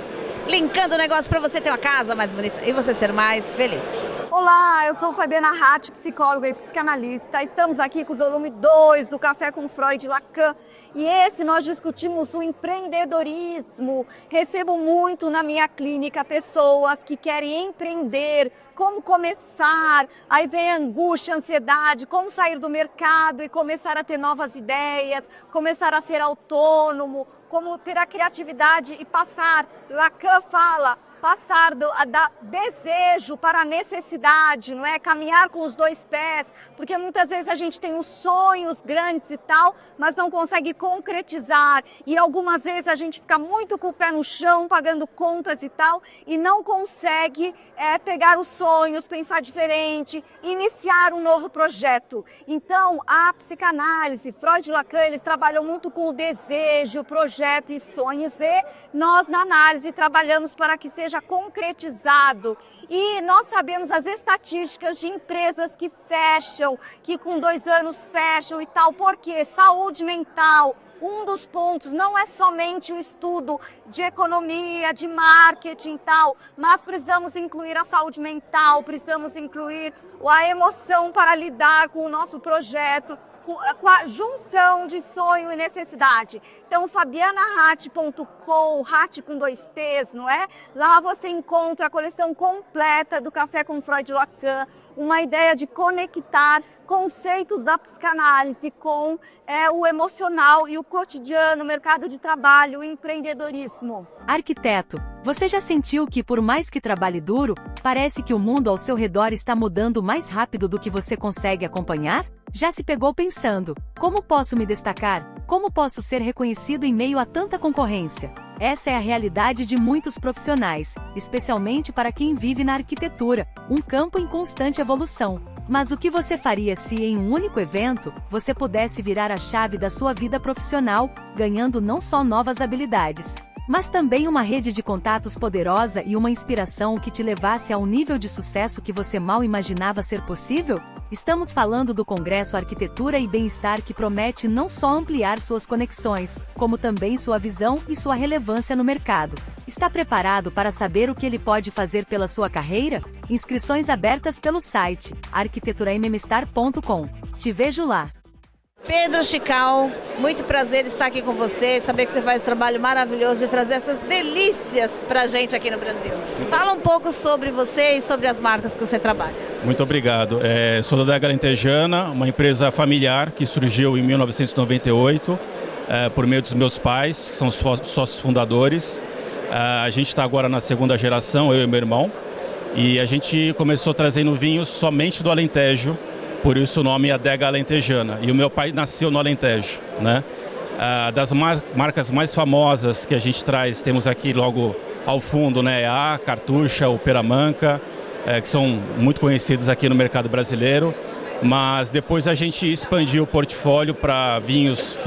Linkando o negócio para você ter uma casa mais bonita e você ser mais feliz. Olá, eu sou Fabiana Ratti, psicóloga e psicanalista. Estamos aqui com o volume 2 do Café com Freud e Lacan. E esse nós discutimos o empreendedorismo. Recebo muito na minha clínica pessoas que querem empreender, como começar, aí vem a angústia, a ansiedade, como sair do mercado e começar a ter novas ideias, começar a ser autônomo, como ter a criatividade e passar. Lacan fala, passar da desejo para a necessidade, não é? Caminhar com os dois pés, porque muitas vezes a gente tem os sonhos grandes e tal, mas não consegue concretizar. E algumas vezes a gente fica muito com o pé no chão, pagando contas e tal, e não consegue pegar os sonhos, pensar diferente, iniciar um novo projeto. Então, a psicanálise, Freud e Lacan, eles trabalham muito com o desejo, projeto e sonhos, e nós na análise trabalhamos para que seja concretizado. E nós sabemos as estatísticas de empresas que fecham, que com 2 anos fecham e tal. Por quê? Saúde mental. Um dos pontos não é somente o estudo de economia, de marketing e tal, mas precisamos incluir a saúde mental, precisamos incluir a emoção para lidar com o nosso projeto, com a junção de sonho e necessidade. Então, fabianaratti.com, Ratti com 2 T's, não é? Lá você encontra a coleção completa do Café com Freud e Lacan, uma ideia de conectar conceitos da psicanálise com o emocional e o cotidiano, o mercado de trabalho, o empreendedorismo. Arquiteto, você já sentiu que, por mais que trabalhe duro, parece que o mundo ao seu redor está mudando mais rápido do que você consegue acompanhar? Já se pegou pensando, como posso me destacar? Como posso ser reconhecido em meio a tanta concorrência? Essa é a realidade de muitos profissionais, especialmente para quem vive na arquitetura, um campo em constante evolução. Mas o que você faria se, em um único evento, você pudesse virar a chave da sua vida profissional, ganhando não só novas habilidades, mas também uma rede de contatos poderosa e uma inspiração que te levasse a um nível de sucesso que você mal imaginava ser possível? Estamos falando do Congresso Arquitetura e Bem-Estar, que promete não só ampliar suas conexões, como também sua visão e sua relevância no mercado. Está preparado para saber o que ele pode fazer pela sua carreira? Inscrições abertas pelo site arquiteturammstar.com. Te vejo lá! Pedro Chical, muito prazer estar aqui com você, saber que você faz esse trabalho maravilhoso de trazer essas delícias pra gente aqui no Brasil. Fala um pouco sobre você e sobre as marcas que você trabalha. Muito obrigado. Sou da Adega Alentejana, uma empresa familiar que surgiu em 1998 por meio dos meus pais, que são os sócios fundadores. A gente está agora na segunda geração, eu e meu irmão, e a gente começou trazendo vinhos somente do Alentejo. Por isso o nome é Adega Alentejana. E o meu pai nasceu no Alentejo, né? Das marcas mais famosas que a gente traz, temos aqui logo ao fundo, né? A Cartucha, o Peramanca, que são muito conhecidos aqui no mercado brasileiro. Mas depois a gente expandiu o portfólio para vinhos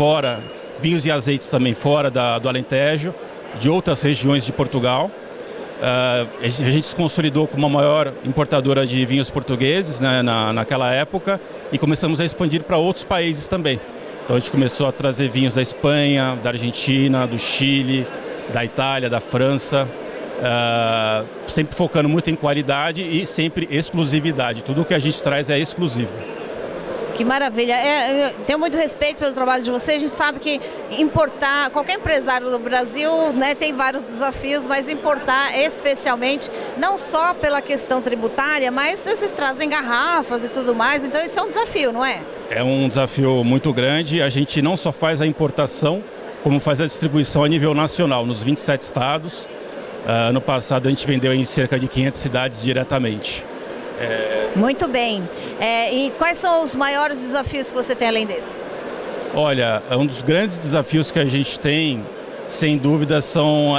e azeites também fora do Alentejo, de outras regiões de Portugal. A gente se consolidou como a maior importadora de vinhos portugueses, né, naquela época, e começamos a expandir para outros países também. Então a gente começou a trazer vinhos da Espanha, da Argentina, do Chile, da Itália, da França, sempre focando muito em qualidade e sempre exclusividade. Tudo que a gente traz é exclusivo. Que maravilha. Eu tenho muito respeito pelo trabalho de vocês. A gente sabe que importar, qualquer empresário no Brasil, né, tem vários desafios, mas importar especialmente, não só pela questão tributária, mas vocês trazem garrafas e tudo mais, então isso é um desafio, não é? É um desafio muito grande. A gente não só faz a importação, como faz a distribuição a nível nacional, nos 27 estados. Ano passado a gente vendeu em cerca de 500 cidades diretamente. Muito bem. E quais são os maiores desafios que você tem além desse? Olha, um dos grandes desafios que a gente tem, sem dúvida, são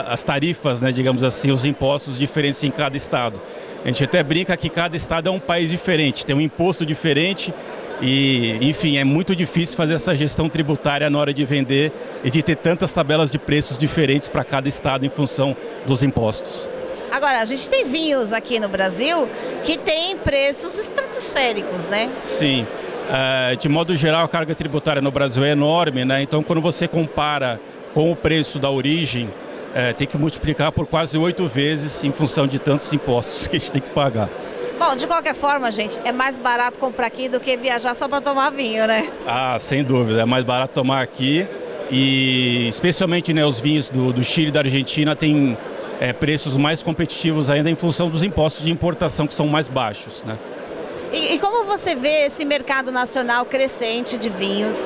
as tarifas, né, digamos assim, os impostos diferentes em cada estado. A gente até brinca que cada estado é um país diferente, tem um imposto diferente e, enfim, é muito difícil fazer essa gestão tributária na hora de vender e de ter tantas tabelas de preços diferentes para cada estado em função dos impostos. Agora, a gente tem vinhos aqui no Brasil que tem preços estratosféricos, né? Sim. De modo geral, a carga tributária no Brasil é enorme, né? Então, quando você compara com o preço da origem, tem que multiplicar por quase 8 vezes em função de tantos impostos que a gente tem que pagar. Bom, de qualquer forma, gente, é mais barato comprar aqui do que viajar só para tomar vinho, né? Ah, sem dúvida. É mais barato tomar aqui e, especialmente, né, os vinhos do Chile e da Argentina têm preços mais competitivos ainda em função dos impostos de importação que são mais baixos, né? E como você vê esse mercado nacional crescente de vinhos?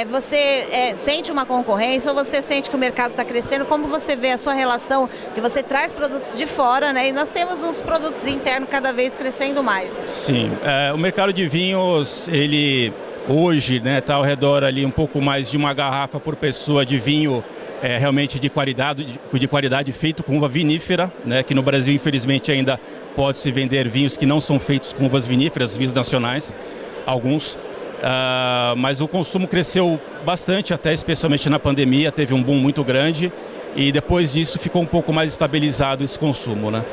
Você sente uma concorrência ou você sente que o mercado está crescendo? Como você vê a sua relação, que você traz produtos de fora, né? E nós temos uns produtos internos cada vez crescendo mais. Sim, o mercado de vinhos, ele hoje, né, está ao redor ali um pouco mais de uma garrafa por pessoa de vinho realmente de qualidade feito com uva vinífera, né, que no Brasil infelizmente ainda pode-se vender vinhos que não são feitos com uvas viníferas, vinhos nacionais, alguns, mas o consumo cresceu bastante, até especialmente na pandemia, teve um boom muito grande e depois disso ficou um pouco mais estabilizado esse consumo, né?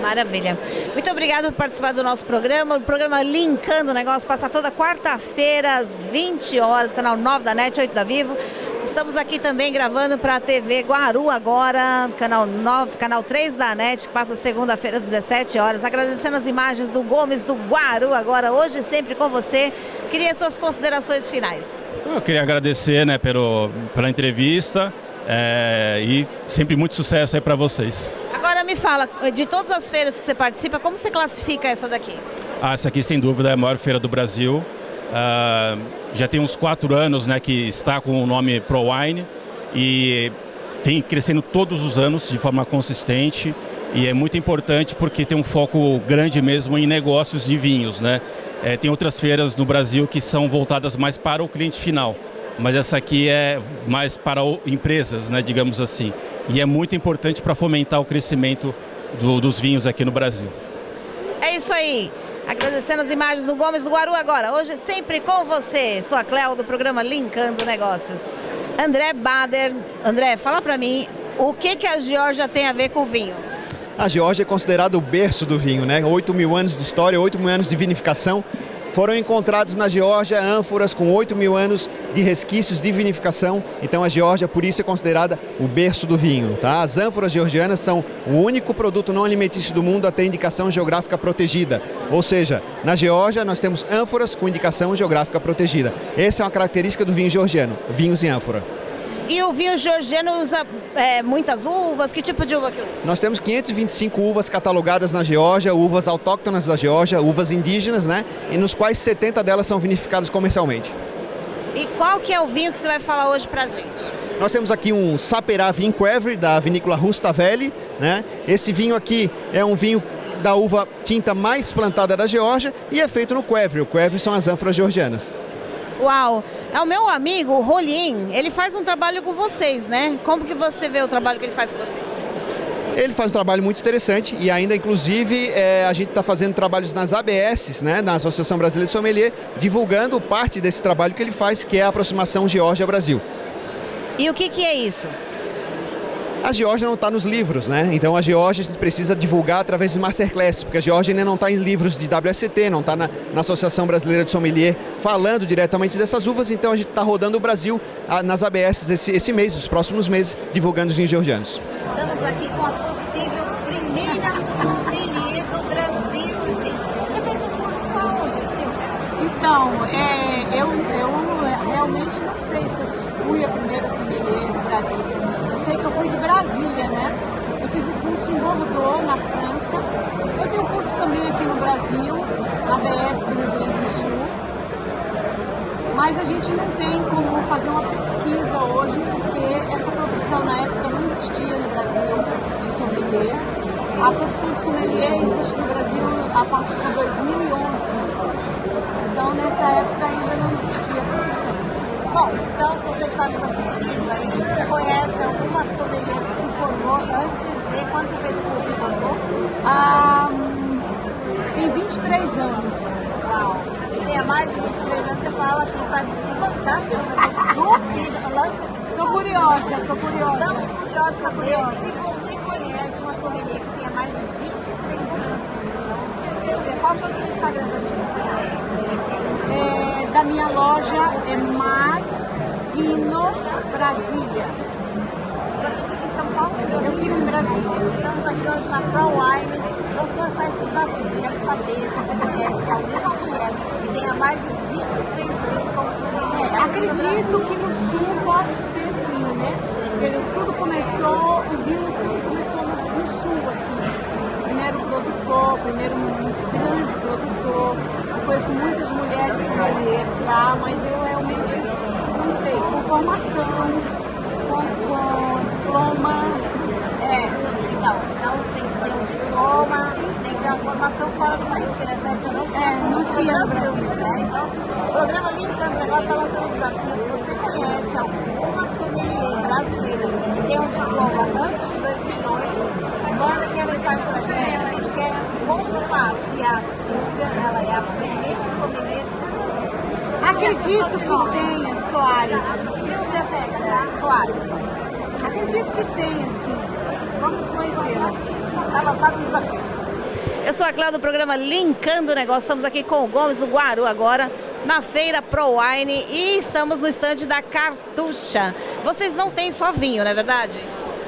Maravilha. Muito obrigada por participar do nosso programa. O programa Linkando o Negócio passa toda quarta-feira às 20 horas, canal 9 da NET, 8 da Vivo. Estamos aqui também gravando para a TV Guaru agora, canal 9, canal 3 da NET, que passa segunda-feira às 17 horas. Agradecendo as imagens do Gomes do Guaru agora, hoje e sempre com você. Queria suas considerações finais. Eu queria agradecer, né, pela entrevista e sempre muito sucesso aí para vocês. Agora me fala, de todas as feiras que você participa, como você classifica essa daqui? Essa aqui sem dúvida é a maior feira do Brasil. Já tem uns 4 anos, né, que está com o nome ProWine e vem crescendo todos os anos de forma consistente e é muito importante porque tem um foco grande mesmo em negócios de vinhos, né? Tem outras feiras no Brasil que são voltadas mais para o cliente final, mas essa aqui é mais para empresas, né, digamos assim, e é muito importante para fomentar o crescimento dos vinhos aqui no Brasil. É isso aí. Agradecendo as imagens do Gomes do Guaru agora. Hoje sempre com você. Sou a Cléo do programa Linkando Negócios. André Bader. André, fala para mim, o que a Geórgia tem a ver com o vinho? A Geórgia é considerada o berço do vinho, né? 8.000 anos de história, 8.000 anos de vinificação. Foram encontrados na Geórgia ânforas com 8.000 anos de resquícios de vinificação. Então a Geórgia, por isso, é considerada o berço do vinho. Tá? As ânforas georgianas são o único produto não alimentício do mundo a ter indicação geográfica protegida. Ou seja, na Geórgia nós temos ânforas com indicação geográfica protegida. Essa é uma característica do vinho georgiano, vinhos em ânfora. E o vinho georgiano usa muitas uvas? Que tipo de uva que usa? Nós temos 525 uvas catalogadas na Geórgia, uvas autóctonas da Geórgia, uvas indígenas, né? E nos quais 70 delas são vinificadas comercialmente. E qual que é o vinho que você vai falar hoje pra gente? Nós temos aqui um Saperá Vinho Qvevri, da vinícola Rustavelli, né? Esse vinho aqui é um vinho da uva tinta mais plantada da Geórgia e é feito no Qvevri. O Qvevri são as ânforas georgianas. Uau! É o meu amigo, o Rolim, ele faz um trabalho com vocês, né? Como que você vê o trabalho que ele faz com vocês? Ele faz um trabalho muito interessante e ainda, inclusive, a gente está fazendo trabalhos nas ABS, né, na Associação Brasileira de Sommelier, divulgando parte desse trabalho que ele faz, que é a aproximação Geórgia-Brasil. E o que é isso? A Geórgia não está nos livros, né? Então a Geórgia a gente precisa divulgar através de masterclasses, porque a Geórgia ainda não está em livros de WSET, não está na Associação Brasileira de Sommelier falando diretamente dessas uvas, então a gente está rodando o Brasil nas ABS esse mês, os próximos meses, divulgando os vinhos georgianos. Estamos aqui com a possível primeira sommelier do Brasil, gente. Você fez um curso aonde, Silvia? Então, eu realmente não sei se eu fui a primeira sommelier do Brasil. Eu sei que eu fui de Brasília, né? Eu fiz o curso em Bordeaux, na França. Eu tenho curso também aqui no Brasil, na ABS do Rio Grande do Sul. Mas a gente não tem como fazer uma pesquisa hoje, porque essa profissão na época não existia no Brasil, de sommelier. A profissão de sommelier existe no Brasil a partir de 2011. Então, nessa época ainda não existia a profissão. Bom, então se você está nos assistindo aí, conhece alguma sommelier que se formou antes de quando você fez o curso em Bordeaux? Tem 23 anos. Uau! E tem há mais de 23 anos, você fala aqui para desbancar, se você duvida, lança esse desafio. Tô curiosa. Estamos curiosos de saber se você conhece uma sommelier que tenha mais de 23 anos de profissão. Silvia, qual que é o seu Instagram para a gente ensinar? Da minha loja é Mas Vino Brasília. Você fica em São Paulo? Eu fico em Brasília. Estamos aqui hoje na ProWine. Vamos lançar esse desafio. Quero saber se você conhece alguma mulher que tenha mais de 23 anos como sommelier. Acredito que no Sul pode ter sim, né? Tudo começou, o vinho começou no Sul aqui. Primeiro produtor, primeiro grande produtor. Eu conheço muitas mulheres sommeliers lá, mas eu realmente não sei, com formação, com diploma. Então tem que ter um diploma e tem que ter uma formação fora do país, porque nessa época não tinha no Brasil, né? Então, o programa Linkando o Negócio está lançando um desafio. Se você conhece alguma sommelier brasileira que tem um diploma antes de 2002, manda aqui a mensagem pra gente. A gente quer confirmar se a Silvia ela é a primeira sommelier do Brasil. Acredito que tenha, Soares. Silvia Soares. Acredito que tenha, sim. Vamos conhecê-la. Está lançado um desafio. Eu sou a Cláudia do programa Linkando o Negócio. Estamos aqui com o Gomes do Guaru agora, na feira ProWine, e estamos no estande da Cartucha. Vocês não têm só vinho, não é verdade?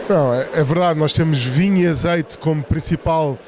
Não, é verdade. Nós temos vinho e azeite como principal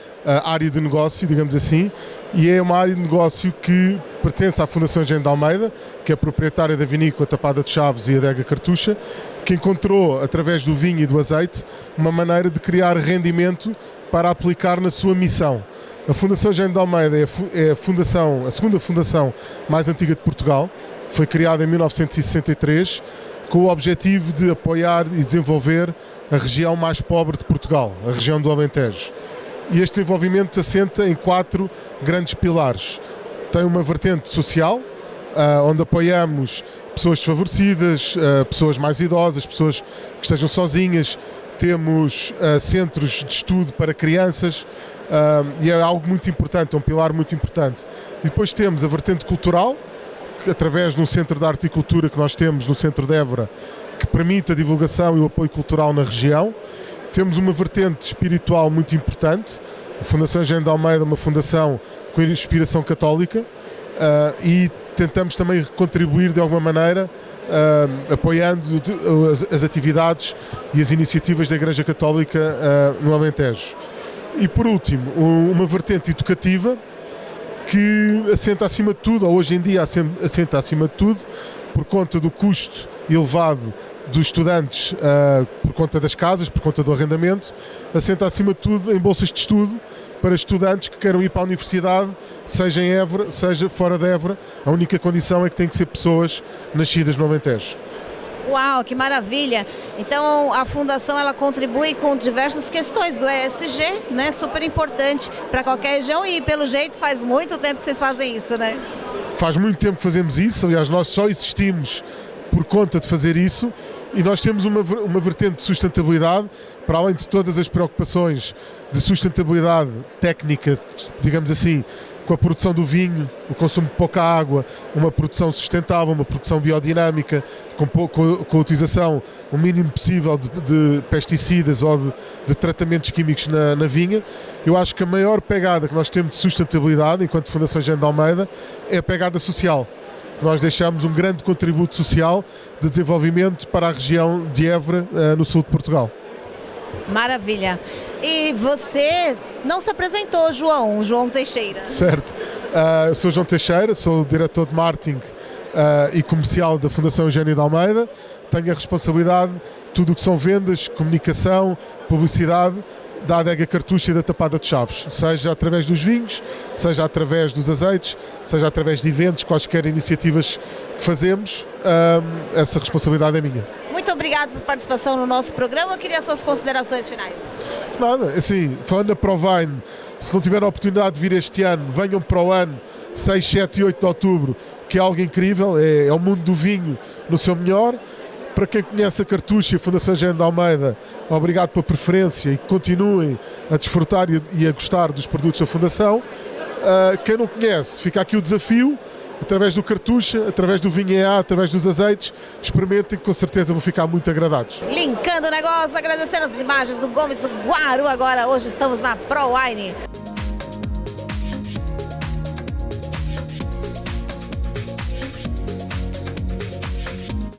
área de negócio, digamos assim, e é uma área de negócio que pertence à Fundação Engenho de Almeida, que é proprietária da vinícola Tapada de Chaves e Adega Cartucha, que encontrou, através do vinho e do azeite, uma maneira de criar rendimento para aplicar na sua missão. A Fundação Engenho de Almeida é a segunda fundação mais antiga de Portugal, foi criada em 1963, com o objetivo de apoiar e desenvolver a região mais pobre de Portugal, a região do Alentejo. E este desenvolvimento assenta em 4 grandes pilares. Tem uma vertente social, onde apoiamos pessoas desfavorecidas, pessoas mais idosas, pessoas que estejam sozinhas. Temos centros de estudo para crianças, e é algo muito importante, é um pilar muito importante. E depois temos a vertente cultural, através de um centro de arte e cultura que nós temos no centro de Évora, que permite a divulgação e o apoio cultural na região. Temos uma vertente espiritual muito importante. A Fundação Eugênio de Almeida é uma fundação com inspiração católica e tentamos também contribuir de alguma maneira apoiando as atividades e as iniciativas da Igreja Católica no Alentejo. E por último, uma vertente educativa que assenta acima de tudo, ou hoje em dia assenta acima de tudo, por conta do custo elevado dos estudantes, por conta das casas, por conta do arrendamento, assenta acima de tudo em bolsas de estudo para estudantes que queiram ir para a universidade, seja em Évora, seja fora de Évora. A única condição é que têm que ser pessoas nascidas no Alentejo. Uau, que maravilha! Então a fundação ela contribui com diversas questões do ESG, né? Super importante para qualquer região e pelo jeito faz muito tempo que vocês fazem isso, né? Faz muito tempo que fazemos isso, aliás nós só existimos por conta de fazer isso e nós temos uma vertente de sustentabilidade, para além de todas as preocupações de sustentabilidade técnica, digamos assim, com a produção do vinho, o consumo de pouca água, uma produção sustentável, uma produção biodinâmica, com a utilização o mínimo possível de pesticidas ou de tratamentos químicos na vinha. Eu acho que a maior pegada que nós temos de sustentabilidade, enquanto Fundação Eugênio de Almeida, é a pegada social. Nós deixamos um grande contributo social de desenvolvimento para a região de Évora, no sul de Portugal. Maravilha. E você não se apresentou, João Teixeira. Certo. Eu sou João Teixeira, sou o diretor de marketing e comercial da Fundação Eugênio de Almeida. Tenho a responsabilidade de tudo o que são vendas, comunicação, publicidade da Adega Cartucho e da Tapada de Chaves, seja através dos vinhos, seja através dos azeites, seja através de eventos, quaisquer iniciativas que fazemos, essa responsabilidade é minha. Muito obrigado por participação no nosso programa. Eu queria as suas considerações finais. Nada, assim, falando da ProWine, se não tiveram a oportunidade de vir este ano, venham para o ano 6, 7 e 8 de outubro, que é algo incrível, é o mundo do vinho no seu melhor. Para quem conhece a Cartucho e a Fundação Eugênio de Almeida, obrigado pela preferência e continuem a desfrutar e a gostar dos produtos da Fundação. Quem não conhece, fica aqui o desafio, através do Cartucho, através do vinho EA, através dos azeites, experimentem que com certeza vão ficar muito agradados. Linkando o negócio, agradecendo as imagens do Gomes do Guaru agora, hoje estamos na ProWine.